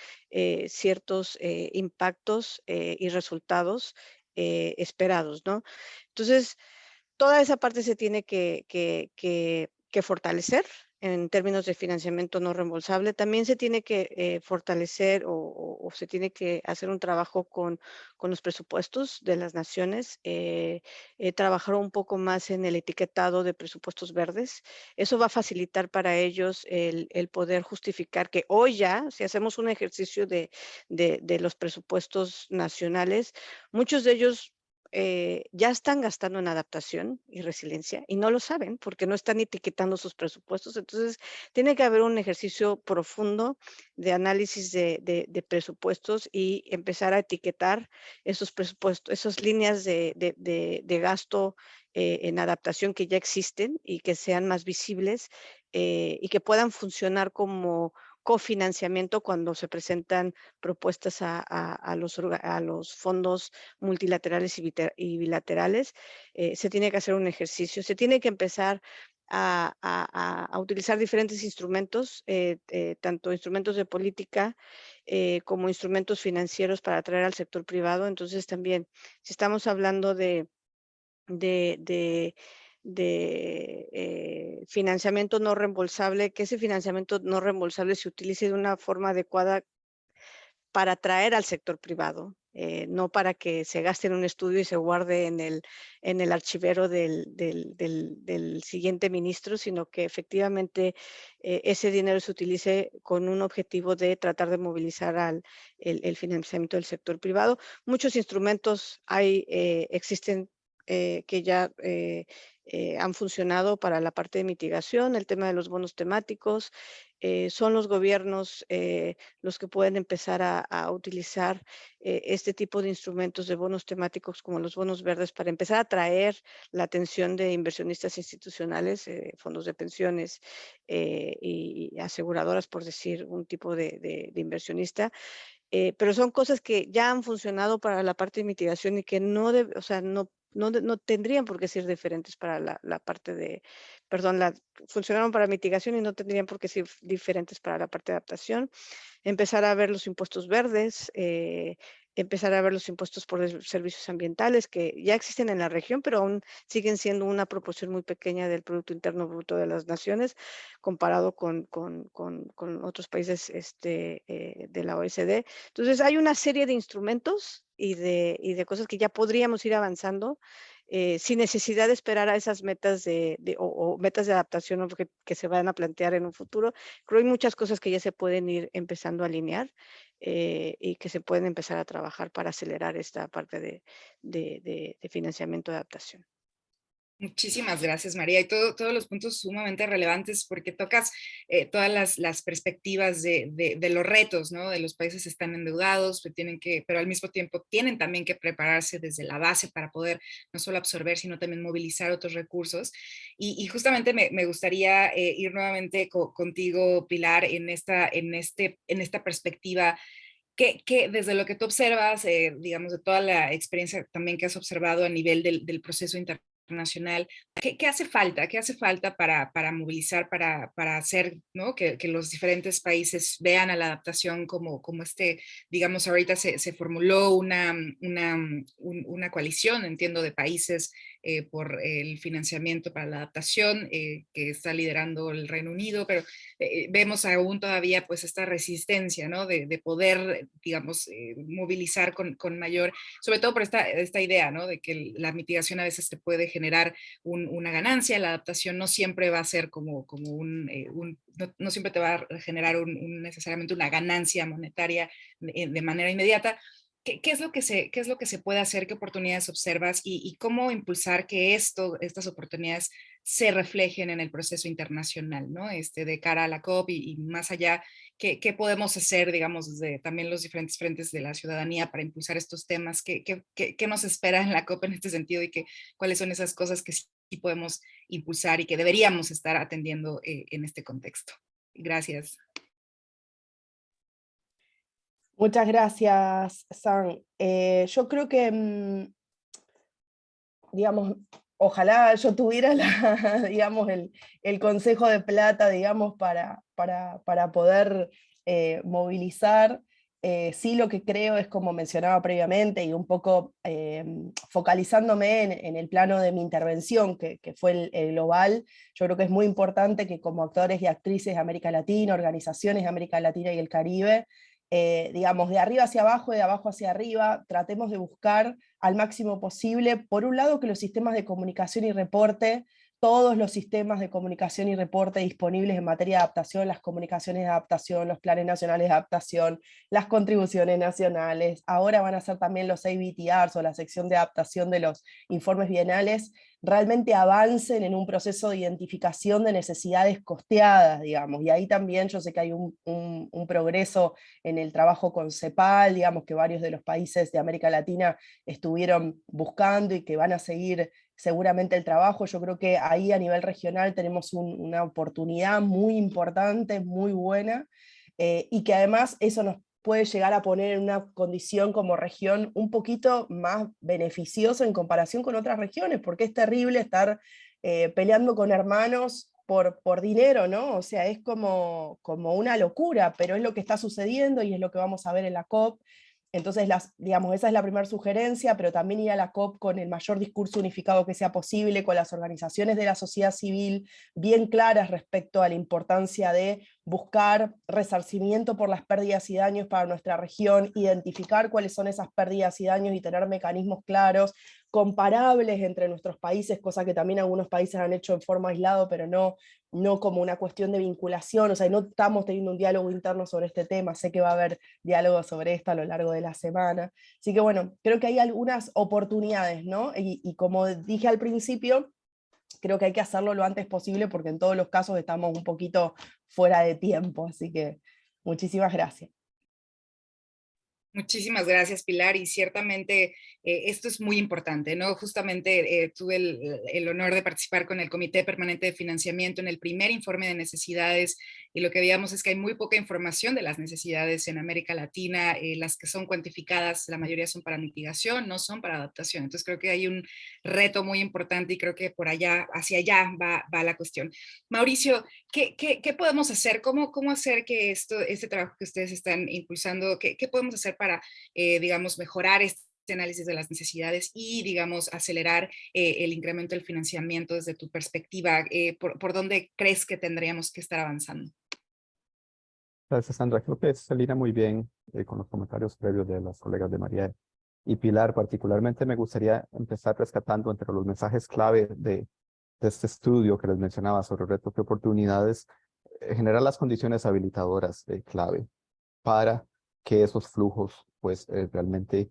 ciertos impactos y resultados esperados, ¿no? Entonces, toda esa parte se tiene que fortalecer en términos de financiamiento no reembolsable. También se tiene que fortalecer o se tiene que hacer un trabajo con los presupuestos de las naciones, trabajar un poco más en el etiquetado de presupuestos verdes. Eso va a facilitar para ellos el poder justificar que hoy ya, si hacemos un ejercicio de los presupuestos nacionales, muchos de ellos ya están gastando en adaptación y resiliencia y no lo saben porque no están etiquetando sus presupuestos. Entonces, tiene que haber un ejercicio profundo de análisis de presupuestos y empezar a etiquetar esos presupuestos, esas líneas de gasto en adaptación que ya existen y que sean más visibles y que puedan funcionar como cofinanciamiento cuando se presentan propuestas a los fondos multilaterales y bilaterales. Se tiene que hacer un ejercicio, se tiene que empezar a utilizar diferentes instrumentos, tanto instrumentos de política como instrumentos financieros para atraer al sector privado. Entonces también, si estamos hablando de financiamiento no reembolsable, que ese financiamiento no reembolsable se utilice de una forma adecuada para atraer al sector privado, no para que se gaste en un estudio y se guarde en el archivero del siguiente ministro, sino que efectivamente ese dinero se utilice con un objetivo de tratar de movilizar el financiamiento del sector privado. Muchos instrumentos existen que ya han funcionado para la parte de mitigación, el tema de los bonos temáticos. Son los gobiernos los que pueden empezar a utilizar este tipo de instrumentos de bonos temáticos como los bonos verdes para empezar a atraer la atención de inversionistas institucionales, fondos de pensiones y aseguradoras, por decir un tipo de inversionista. Pero son cosas que ya han funcionado para la parte de mitigación y que no, o sea, no tendrían por qué ser diferentes para la parte de, perdón, funcionaron para mitigación y no tendrían por qué ser diferentes para la parte de adaptación. Empezar a ver los impuestos verdes, empezar a ver los impuestos por servicios ambientales que ya existen en la región, pero aún siguen siendo una proporción muy pequeña del Producto Interno Bruto de las naciones comparado con otros países de la OECD. Entonces, hay una serie de instrumentos y de cosas que ya podríamos ir avanzando sin necesidad de esperar a esas metas o metas de adaptación, ¿no? que se van a plantear en un futuro. Creo que hay muchas cosas que ya se pueden ir empezando a alinear y que se pueden empezar a trabajar para acelerar esta parte de financiamiento de adaptación. Muchísimas gracias, María. Y todos los puntos sumamente relevantes porque tocas todas las perspectivas de los retos, ¿no? De los países que están endeudados, que pero al mismo tiempo tienen también que prepararse desde la base para poder no solo absorber, sino también movilizar otros recursos. Y justamente me gustaría ir nuevamente contigo, Pilar, en esta perspectiva que desde lo que tú observas, digamos, de toda la experiencia también que has observado a nivel del proceso internacional, ¿qué hace falta? ¿Qué hace falta para movilizar, para hacer, ¿no? que los diferentes países vean a la adaptación como digamos, ahorita se formuló una coalición, entiendo, de países por el financiamiento para la adaptación que está liderando el Reino Unido, pero vemos aún todavía pues esta resistencia, ¿no? de poder, digamos, movilizar con mayor, sobre todo por esta idea, ¿no? De que la mitigación a veces te puede generar una ganancia, la adaptación no siempre va a ser como no siempre te va a generar necesariamente una ganancia monetaria de manera inmediata. ¿Qué es lo que se puede hacer? ¿Qué oportunidades observas? Y cómo impulsar que estas oportunidades se reflejen en el proceso internacional, ¿no? De cara a la COP y más allá, ¿qué podemos hacer, digamos, desde también los diferentes frentes de la ciudadanía para impulsar estos temas? ¿Qué nos espera en la COP en este sentido y cuáles son esas cosas que sí podemos impulsar y que deberíamos estar atendiendo en este contexto? Gracias. Muchas gracias, San. Yo creo que, digamos, ojalá yo tuviera digamos, el consejo de plata, digamos, para poder movilizar. Sí, lo que creo es, como mencionaba previamente, y un poco focalizándome en el plano de mi intervención, que fue el global. Yo creo que es muy importante que como actores y actrices de América Latina, organizaciones de América Latina y el Caribe, digamos, de arriba hacia abajo, de abajo hacia arriba, tratemos de buscar al máximo posible, por un lado, que los sistemas de comunicación y reporte, todos los sistemas de comunicación y reporte disponibles en materia de adaptación, las comunicaciones de adaptación, los planes nacionales de adaptación, las contribuciones nacionales, ahora van a ser también los ABTRs o la sección de adaptación de los informes bienales, realmente avancen en un proceso de identificación de necesidades costeadas, digamos, y ahí también yo sé que hay un progreso en el trabajo con CEPAL, digamos, que varios de los países de América Latina estuvieron buscando y que van a seguir seguramente el trabajo. Yo creo que ahí a nivel regional tenemos una oportunidad muy importante, muy buena, y que además eso nos puede llegar a poner en una condición como región un poquito más beneficiosa en comparación con otras regiones, porque es terrible estar peleando con hermanos por dinero, ¿no? O sea, es como una locura, pero es lo que está sucediendo y es lo que vamos a ver en la COP. Entonces, digamos, esa es la primera sugerencia, pero también ir a la COP con el mayor discurso unificado que sea posible, con las organizaciones de la sociedad civil bien claras respecto a la importancia de buscar resarcimiento por las pérdidas y daños para nuestra región, identificar cuáles son esas pérdidas y daños y tener mecanismos claros, comparables entre nuestros países, cosa que también algunos países han hecho en forma aislada, pero no como una cuestión de vinculación, o sea, no estamos teniendo un diálogo interno sobre este tema, sé que va a haber diálogo sobre esto a lo largo de la semana, así que bueno, creo que hay algunas oportunidades, ¿no? Y como dije al principio, creo que hay que hacerlo lo antes posible porque en todos los casos estamos un poquito fuera de tiempo, así que muchísimas gracias. Muchísimas gracias, Pilar, y ciertamente esto es muy importante, ¿no? Justamente tuve el honor de participar con el Comité Permanente de Financiamiento en el primer informe de necesidades, y lo que veíamos es que hay muy poca información de las necesidades en América Latina, las que son cuantificadas, la mayoría son para mitigación, no son para adaptación. Entonces creo que hay un reto muy importante y creo que por allá, hacia allá va la cuestión. Mauricio, ¿qué podemos hacer? ¿Cómo hacer que este trabajo que ustedes están impulsando, qué podemos hacer para, digamos, mejorar este análisis de las necesidades y, digamos, acelerar el incremento del financiamiento desde tu perspectiva? ¿Por dónde crees que tendríamos que estar avanzando? Gracias, Sandra. Creo que se alinea muy bien con los comentarios previos de las colegas de María y Pilar. Particularmente me gustaría empezar rescatando entre los mensajes clave de este estudio que les mencionaba sobre retos y oportunidades, generar las condiciones habilitadoras clave para que esos flujos pues realmente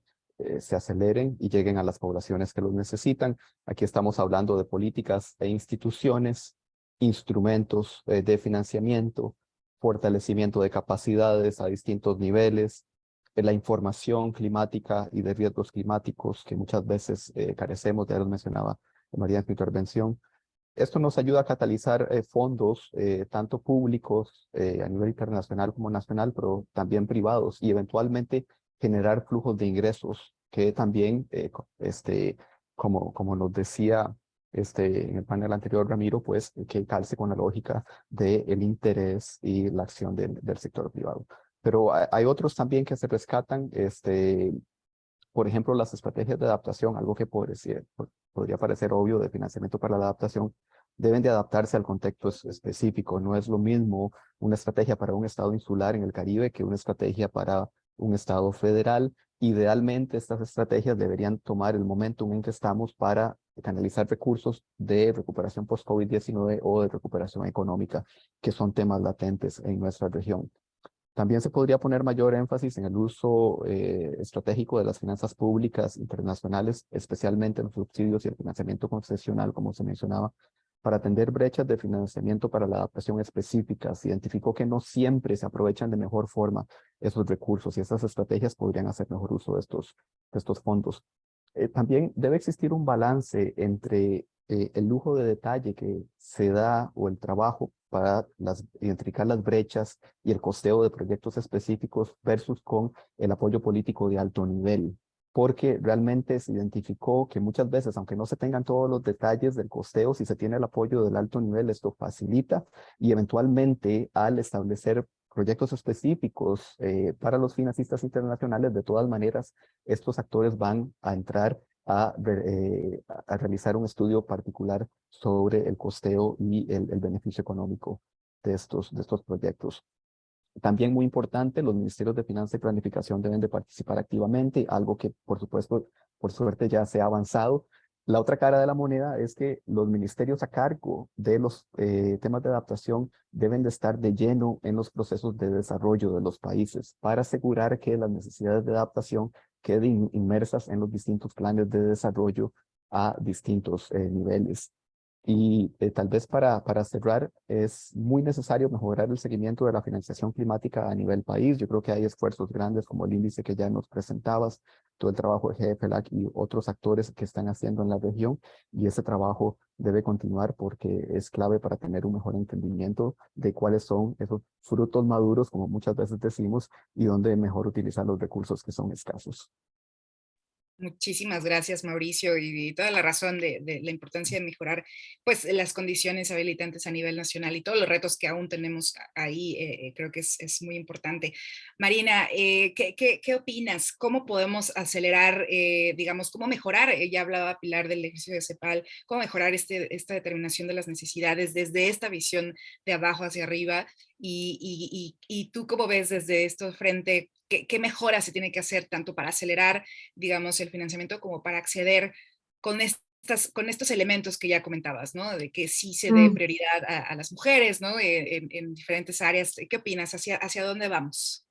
se aceleren y lleguen a las poblaciones que los necesitan. Aquí estamos hablando de políticas e instituciones, instrumentos de financiamiento, fortalecimiento de capacidades a distintos niveles, la información climática y de riesgos climáticos que muchas veces carecemos, ya los mencionaba María en su intervención. Esto nos ayuda a catalizar fondos, tanto públicos a nivel internacional como nacional, pero también privados, y eventualmente generar flujos de ingresos que también, como nos decía en el panel anterior Ramiro, pues que calce con la lógica del interés y la acción del sector privado. Pero hay otros también que se rescatan, por ejemplo, las estrategias de adaptación, algo que podría parecer obvio de financiamiento para la adaptación, deben de adaptarse al contexto específico. No es lo mismo una estrategia para un estado insular en el Caribe que una estrategia para un estado federal. Idealmente, estas estrategias deberían tomar el momentum en que estamos para canalizar recursos de recuperación post-COVID-19 o de recuperación económica, que son temas latentes en nuestra región. También se podría poner mayor énfasis en el uso estratégico de las finanzas públicas internacionales, especialmente los subsidios y el financiamiento concesional, como se mencionaba, para atender brechas de financiamiento para la adaptación específicas. Se identificó que no siempre se aprovechan de mejor forma esos recursos y esas estrategias podrían hacer mejor uso de estos fondos. También debe existir un balance entre el lujo de detalle que se da o el trabajo para identificar las brechas y el costeo de proyectos específicos versus con el apoyo político de alto nivel, porque realmente se identificó que muchas veces, aunque no se tengan todos los detalles del costeo, si se tiene el apoyo del alto nivel, esto facilita y eventualmente al establecer proyectos específicos para los financistas internacionales, de todas maneras, estos actores van a entrar a realizar un estudio particular sobre el costeo y el beneficio económico de estos proyectos. También muy importante, los ministerios de Finanza y Planificación deben de participar activamente, algo que por supuesto, por suerte ya se ha avanzado. La otra cara de la moneda es que los ministerios a cargo de los temas de adaptación deben de estar de lleno en los procesos de desarrollo de los países para asegurar que las necesidades de adaptación queden inmersas en los distintos planes de desarrollo a distintos niveles. Y tal vez para cerrar, es muy necesario mejorar el seguimiento de la financiación climática a nivel país. Yo creo que hay esfuerzos grandes como el índice que ya nos presentabas, todo el trabajo de GFLAC y otros actores que están haciendo en la región, y ese trabajo debe continuar porque es clave para tener un mejor entendimiento de cuáles son esos frutos maduros, como muchas veces decimos, y dónde mejor utilizar los recursos que son escasos. Muchísimas gracias, Mauricio, y toda la razón de la importancia de mejorar pues, las condiciones habilitantes a nivel nacional y todos los retos que aún tenemos ahí, creo que es muy importante. Marina, ¿qué opinas? ¿Cómo podemos acelerar, digamos, cómo mejorar? Ya hablaba Pilar del ejercicio de CEPAL, ¿cómo mejorar esta determinación de las necesidades desde esta visión de abajo hacia arriba? Y tú, ¿cómo ves desde esto frente? ¿Qué mejora se tiene que hacer tanto para acelerar, digamos, el financiamiento como para acceder con estos elementos que ya comentabas, ¿no? De que sí se dé prioridad a las mujeres, ¿no? En diferentes áreas. ¿Qué opinas? ¿Hacia dónde vamos?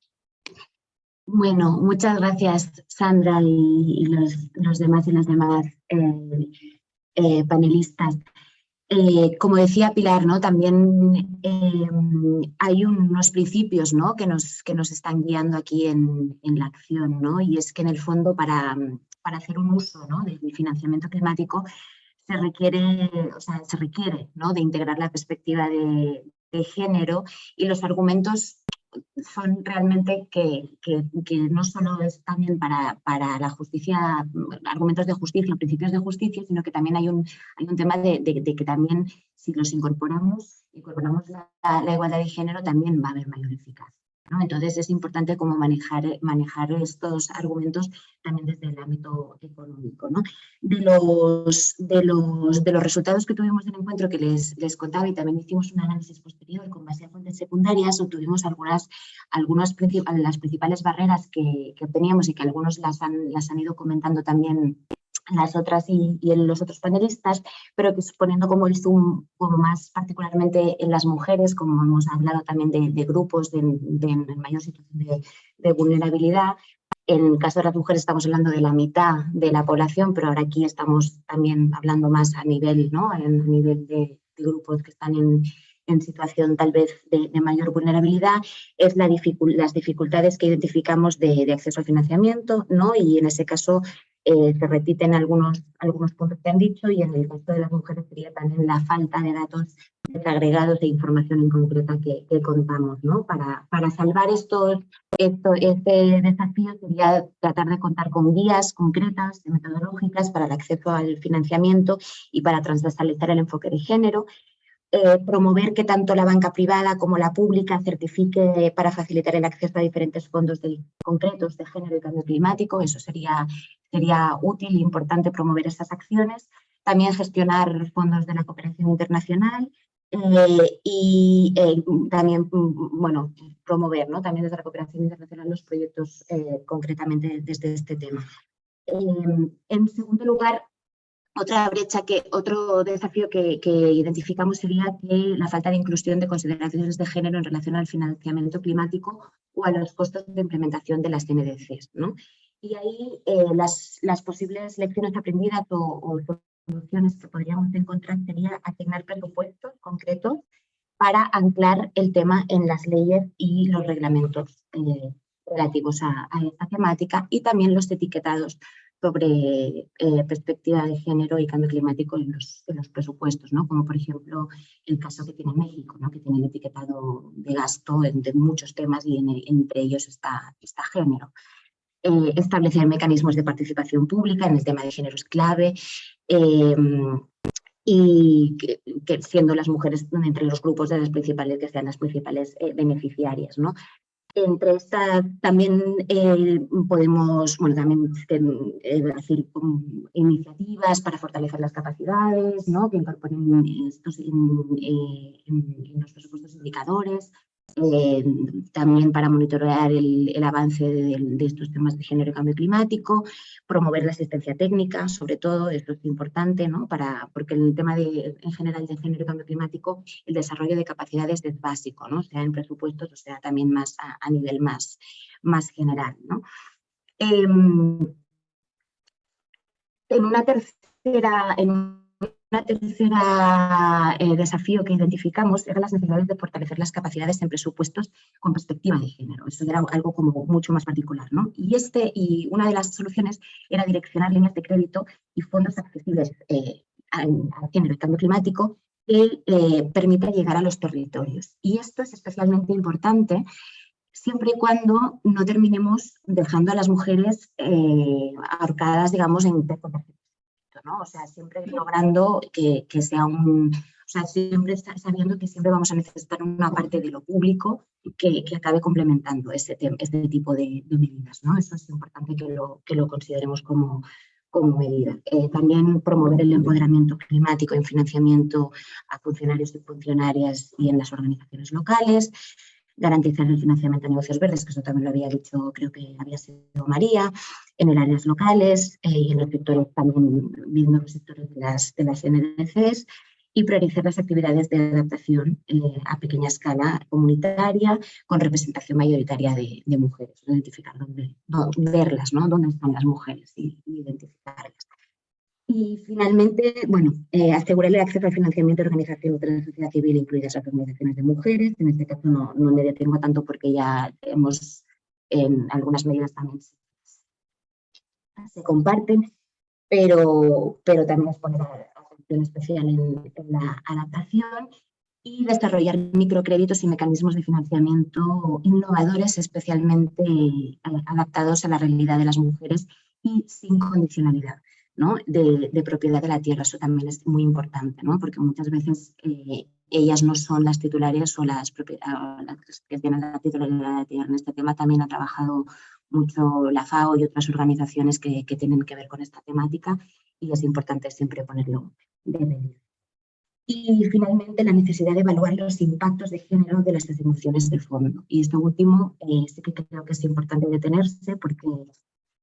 Bueno, muchas gracias, Sandra, y los demás y las demás panelistas. Como decía Pilar, ¿no? También hay unos principios, ¿no? que nos están guiando aquí en la acción, ¿no? Y es que en el fondo para hacer un uso, ¿no? del financiamiento climático se requiere, ¿no? de integrar la perspectiva de género, y los argumentos son realmente que no solo es también para la justicia, argumentos de justicia, principios de justicia, sino que también hay un tema de que también si los incorporamos la igualdad de género, también va a haber mayor eficacia, ¿no? Entonces es importante como manejar estos argumentos también desde el ámbito económico, ¿no? De los resultados que tuvimos del encuentro que les contaba, y también hicimos un análisis posterior con base a fuentes secundarias, obtuvimos las principales barreras que teníamos, y que algunos las han ido comentando también las otras y en los otros panelistas, pero que poniendo como el zoom como más particularmente en las mujeres, como hemos hablado también de grupos de mayor situación de vulnerabilidad. En el caso de las mujeres estamos hablando de la mitad de la población, pero ahora aquí estamos también hablando más a nivel, ¿no? A nivel de grupos que están en situación tal vez de mayor vulnerabilidad, es las dificultades que identificamos de acceso al financiamiento, ¿no? Y en ese caso se repiten algunos puntos que han dicho, y en el caso de las mujeres sería también la falta de datos desagregados e información en concreta que contamos, ¿no? Para salvar este desafío sería tratar de contar con guías concretas, metodológicas para el acceso al financiamiento y para transversalizar el enfoque de género. Promover que tanto la banca privada como la pública certifique para facilitar el acceso a diferentes fondos concretos de género y cambio climático. Eso sería útil e importante promover estas acciones. También gestionar fondos de la cooperación internacional y también promover, ¿no? También desde la cooperación internacional los proyectos concretamente desde este tema. En segundo lugar, otro desafío que identificamos sería que la falta de inclusión de consideraciones de género en relación al financiamiento climático o a los costos de implementación de las NDCs, ¿no? Y ahí las posibles lecciones aprendidas o soluciones que podríamos encontrar sería asignar presupuestos concretos para anclar el tema en las leyes y los reglamentos relativos a esta temática, y también los etiquetados sobre perspectiva de género y cambio climático en los presupuestos, ¿no? Como por ejemplo el caso que tiene México, ¿no? Que tiene el etiquetado de gasto de muchos temas, y entre ellos está género. Establecer mecanismos de participación pública en el tema de género es clave, y que siendo las mujeres entre los grupos de las principales, que sean las principales beneficiarias, ¿no? Entre estas también podemos también hacer iniciativas para fortalecer las capacidades, ¿no? Que incorporen estos en los presupuestos indicadores, también para monitorear el avance de estos temas de género y cambio climático, promover la asistencia técnica, sobre todo, esto es importante, ¿no? Porque en el tema en general de género y cambio climático, el desarrollo de capacidades es básico, ¿no? Sea en presupuestos o sea también más a nivel más general, ¿no? En una tercera desafío que identificamos eran las necesidades de fortalecer las capacidades en presupuestos con perspectiva de género. Eso era algo como mucho más particular, ¿no? Y una de las soluciones era direccionar líneas de crédito y fondos accesibles al género y cambio climático que permita llegar a los territorios. Y esto es especialmente importante siempre y cuando no terminemos dejando a las mujeres ahorcadas, digamos, en ¿no? O sea, siempre logrando que sea un... O sea, siempre sabiendo que siempre vamos a necesitar una parte de lo público que acabe complementando este tipo de medidas, ¿no? Eso es importante que lo consideremos como medida. También promover el empoderamiento climático en financiamiento a funcionarios y funcionarias y en las organizaciones locales, garantizar el financiamiento a negocios verdes, que eso también lo había dicho, creo que había sido María, en el áreas locales y en los sectores también, viendo los sectores de las NDCs, y priorizar las actividades de adaptación a pequeña escala comunitaria con representación mayoritaria de mujeres, identificar verlas, ¿no? Dónde están las mujeres y identificarlas. Y finalmente, bueno, asegurar el acceso al financiamiento de organizaciones de la sociedad civil, incluidas las organizaciones de mujeres. En este caso no me detengo tanto porque ya hemos, en algunas medidas también se comparten, pero también es poner atención especial en la adaptación y desarrollar microcréditos y mecanismos de financiamiento innovadores, especialmente adaptados a la realidad de las mujeres y sin condicionalidad, ¿no? de propiedad de la tierra. Eso también es muy importante, ¿no? Porque muchas veces ellas no son las titulares o las que tienen la titularidad de la tierra. En este tema también ha trabajado mucho la FAO y otras organizaciones que tienen que ver con esta temática, y es importante siempre ponerlo de relieve. Y finalmente la necesidad de evaluar los impactos de género de las asignaciones del fondo. Y esto último sí que creo que es importante detenerse, porque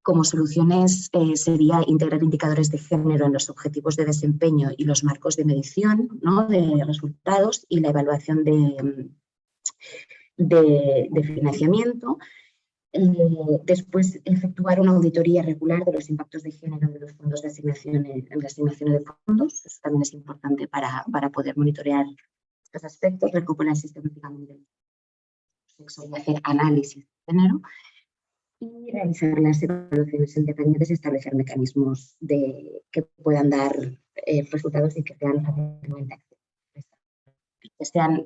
como soluciones sería integrar indicadores de género en los objetivos de desempeño y los marcos de medición, ¿no? De resultados y la evaluación de financiamiento. Después, efectuar una auditoría regular de los impactos de género de los fondos de asignaciones, en la asignación de fondos. Eso también es importante para poder monitorear estos aspectos, recopilar sistemáticamente el sexo y hacer análisis de género, y realizar las evaluaciones independientes y establecer mecanismos que puedan dar resultados y que sean fácilmente accesibles, que sean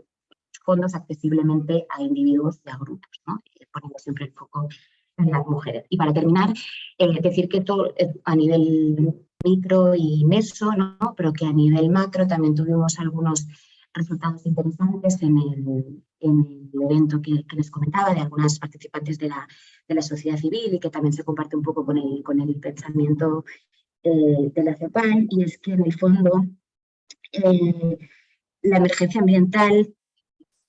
fondos accesiblemente a individuos y a grupos, ¿no? Poniendo siempre el foco en las mujeres. Y para terminar, decir que todo a nivel micro y meso, ¿no? Pero que a nivel macro también tuvimos algunos resultados interesantes en el evento que les comentaba, de algunas participantes de la sociedad civil, y que también se comparte un poco con el pensamiento de la CEPAL, y es que en el fondo la emergencia ambiental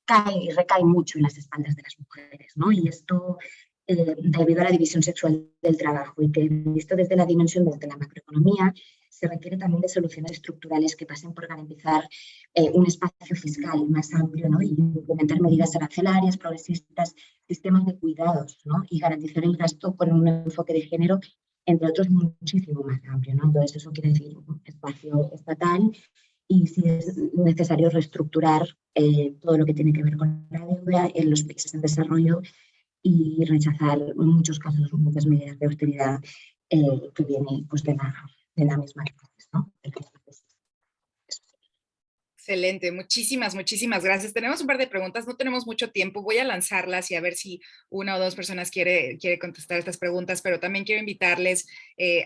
cae y recae mucho en las espaldas de las mujeres, ¿no? Y esto debido a la división sexual del trabajo, y que visto desde la dimensión desde la macroeconomía, se requiere también de soluciones estructurales que pasen por garantizar un espacio fiscal más amplio, ¿no? Y implementar medidas arancelarias, progresistas, sistemas de cuidados, ¿no? Y garantizar el gasto con un enfoque de género, entre otros, muchísimo más amplio, ¿no? Entonces eso quiere decir un espacio estatal, y si es necesario reestructurar todo lo que tiene que ver con la deuda en los países en desarrollo, y rechazar en muchos casos muchas medidas de austeridad que vienen pues, de la misma crisis, ¿no? Excelente, muchísimas gracias. Tenemos un par de preguntas, no tenemos mucho tiempo, voy a lanzarlas y a ver si una o dos personas quiere contestar estas preguntas, pero también quiero invitarles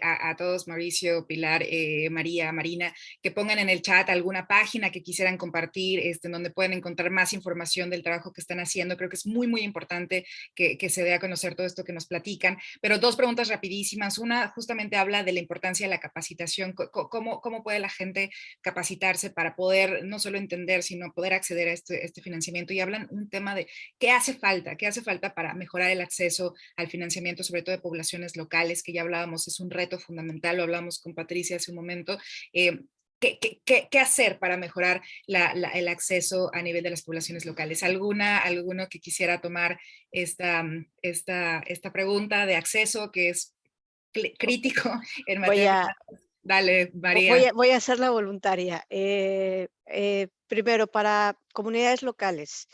a todos, Mauricio, Pilar, María, Marina, que pongan en el chat alguna página que quisieran compartir, en donde pueden encontrar más información del trabajo que están haciendo. Creo que es muy importante que se dé a conocer todo esto que nos platican, pero dos preguntas rapidísimas. Una justamente habla de la importancia de la capacitación. ¿Cómo puede la gente capacitarse para poder no solo entender, sino poder acceder a este financiamiento? Y hablan un tema de qué hace falta para mejorar el acceso al financiamiento, sobre todo de poblaciones locales, que ya hablábamos, es un reto fundamental, lo hablamos con Patricia hace un momento. ¿Qué hacer para mejorar el acceso a nivel de las poblaciones locales? ¿Alguno que quisiera tomar esta pregunta de acceso, que es crítico en materia? Dale, María. Voy a ser la voluntaria. Primero, para comunidades locales,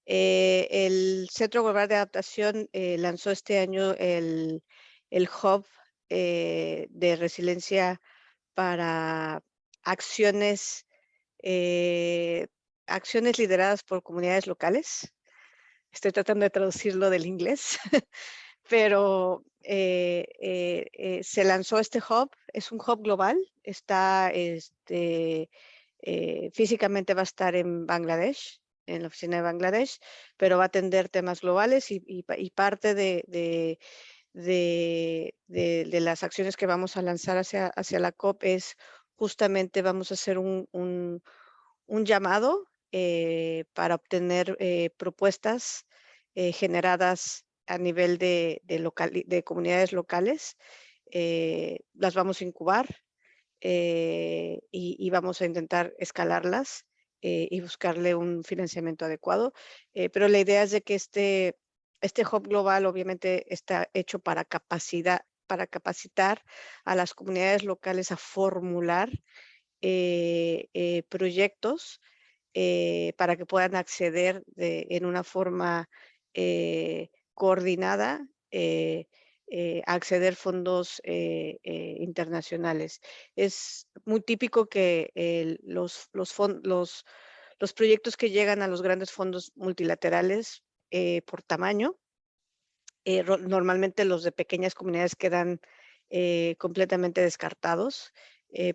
el Centro Global de Adaptación lanzó este año el Hub de resiliencia para acciones lideradas por comunidades locales. estoy tratando de traducirlo del inglés, pero se lanzó este hub, es un hub global, está, físicamente va a estar en Bangladesh, en la oficina de Bangladesh, pero va a atender temas globales y parte de las acciones que vamos a lanzar hacia la COP es justamente vamos a hacer un llamado para obtener propuestas generadas a nivel de comunidades locales. Las vamos a incubar y vamos a intentar escalarlas y buscarle un financiamiento adecuado. Pero la idea es de que este hub global obviamente está hecho para capacitar a las comunidades locales a formular proyectos para que puedan acceder en una forma coordinada a acceder fondos internacionales. Es muy típico que los proyectos que llegan a los grandes fondos multilaterales por tamaño, normalmente los de pequeñas comunidades quedan completamente descartados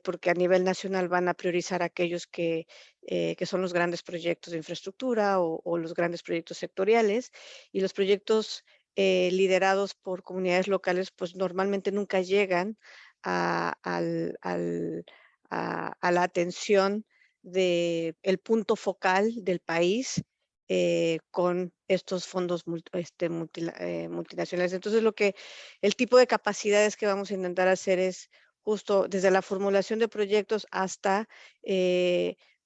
porque a nivel nacional van a priorizar aquellos que son los grandes proyectos de infraestructura o los grandes proyectos sectoriales y los proyectos liderados por comunidades locales pues normalmente nunca llegan a, a la atención del punto focal del país con estos fondos multinacionales. Entonces, el tipo de capacidades que vamos a intentar hacer es justo desde la formulación de proyectos hasta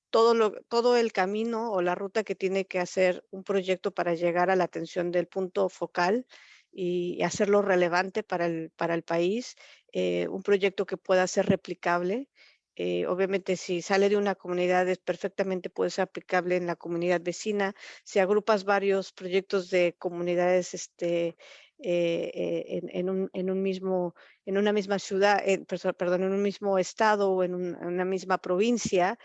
todo el camino o la ruta que tiene que hacer un proyecto para llegar a la atención del punto focal y hacerlo relevante para el país, un proyecto que pueda ser replicable. Obviamente, si sale de una comunidad, perfectamente puede ser aplicable en la comunidad vecina. Si agrupas varios proyectos de comunidades en una misma ciudad, perdón, en un mismo estado o en una misma provincia,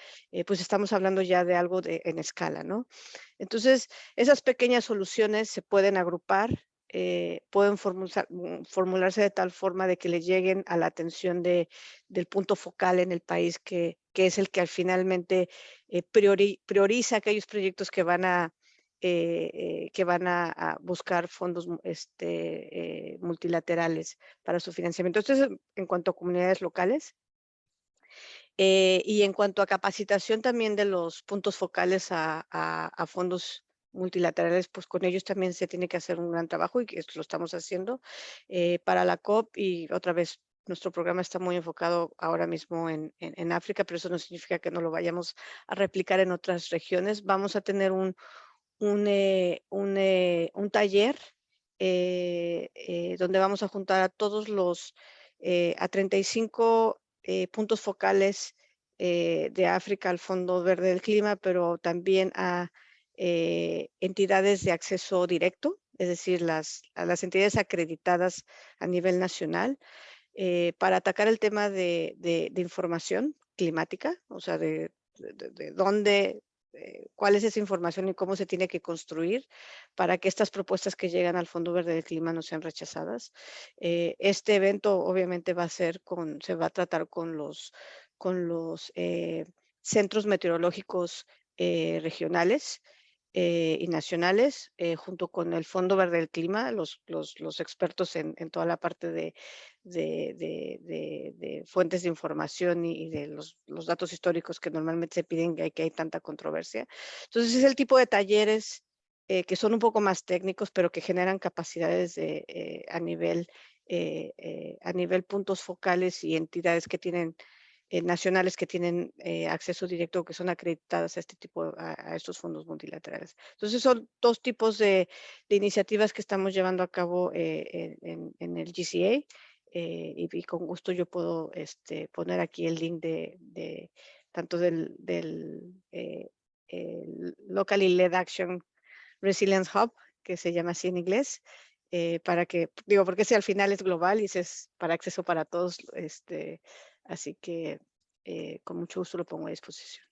pues estamos hablando ya de algo en escala, ¿no? Entonces, esas pequeñas soluciones se pueden agrupar, pueden formularse de tal forma de que le lleguen a la atención del punto focal en el país, que es el que finalmente prioriza aquellos proyectos que van a buscar fondos multilaterales para su financiamiento. Esto es en cuanto a comunidades locales. Y en cuanto a capacitación también de los puntos focales a fondos multilaterales, pues con ellos también se tiene que hacer un gran trabajo y que esto lo estamos haciendo para la COP. Y otra vez, nuestro programa está muy enfocado ahora mismo en África, pero eso no significa que no lo vayamos a replicar en otras regiones. Vamos a tener un taller donde vamos a juntar a todos a 35 puntos focales de África al Fondo Verde del Clima, pero también a entidades de acceso directo, es decir, a las entidades acreditadas a nivel nacional para atacar el tema de información climática, o sea, de dónde, cuál es esa información y cómo se tiene que construir para que estas propuestas que llegan al Fondo Verde del Clima no sean rechazadas. Este evento obviamente se va a tratar con los centros meteorológicos regionales y nacionales, junto con el Fondo Verde del Clima, los expertos en toda la parte de fuentes de información y de los datos históricos que normalmente se piden que hay tanta controversia. Entonces es el tipo de talleres que son un poco más técnicos, pero que generan capacidades a nivel puntos focales y entidades que tienen nacionales que tienen acceso directo, que son acreditadas a a estos fondos multilaterales. Entonces son dos tipos de iniciativas que estamos llevando a cabo en el GCA y con gusto yo puedo poner aquí el link tanto del Locally Led Action Resilience Hub, que se llama así en inglés, para que, digo, porque ese al final es global y ese es para acceso para todos, así que con mucho gusto lo pongo a disposición.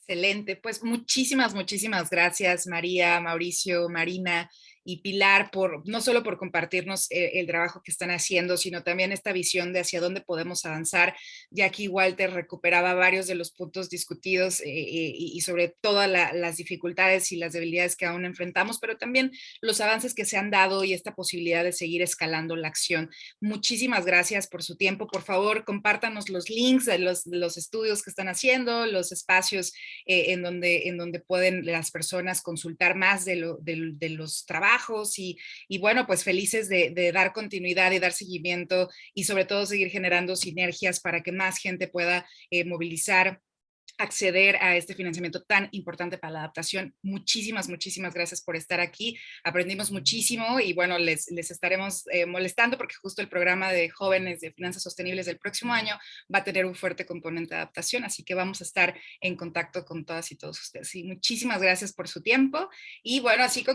Excelente, pues muchísimas, muchísimas gracias María, Mauricio, Marina y Pilar por no solo por compartirnos el trabajo que están haciendo, sino también esta visión de hacia dónde podemos avanzar. Jackie Walter recuperaba varios de los puntos discutidos y sobre todas las dificultades y las debilidades que aún enfrentamos, pero también los avances que se han dado y esta posibilidad de seguir escalando la acción. Muchísimas gracias por su tiempo. Por favor, compártanos los links de los estudios que están haciendo, los espacios en donde pueden las personas consultar más de los trabajos y bueno, pues felices de dar continuidad y dar seguimiento y sobre todo seguir generando sinergias para que más gente pueda movilizar, acceder a este financiamiento tan importante para la adaptación. Muchísimas, muchísimas gracias por estar aquí. Aprendimos muchísimo y bueno, les estaremos molestando porque justo el programa de jóvenes de finanzas sostenibles del próximo año va a tener un fuerte componente de adaptación, así que vamos a estar en contacto con todas y todos ustedes. Y muchísimas gracias por su tiempo y bueno, así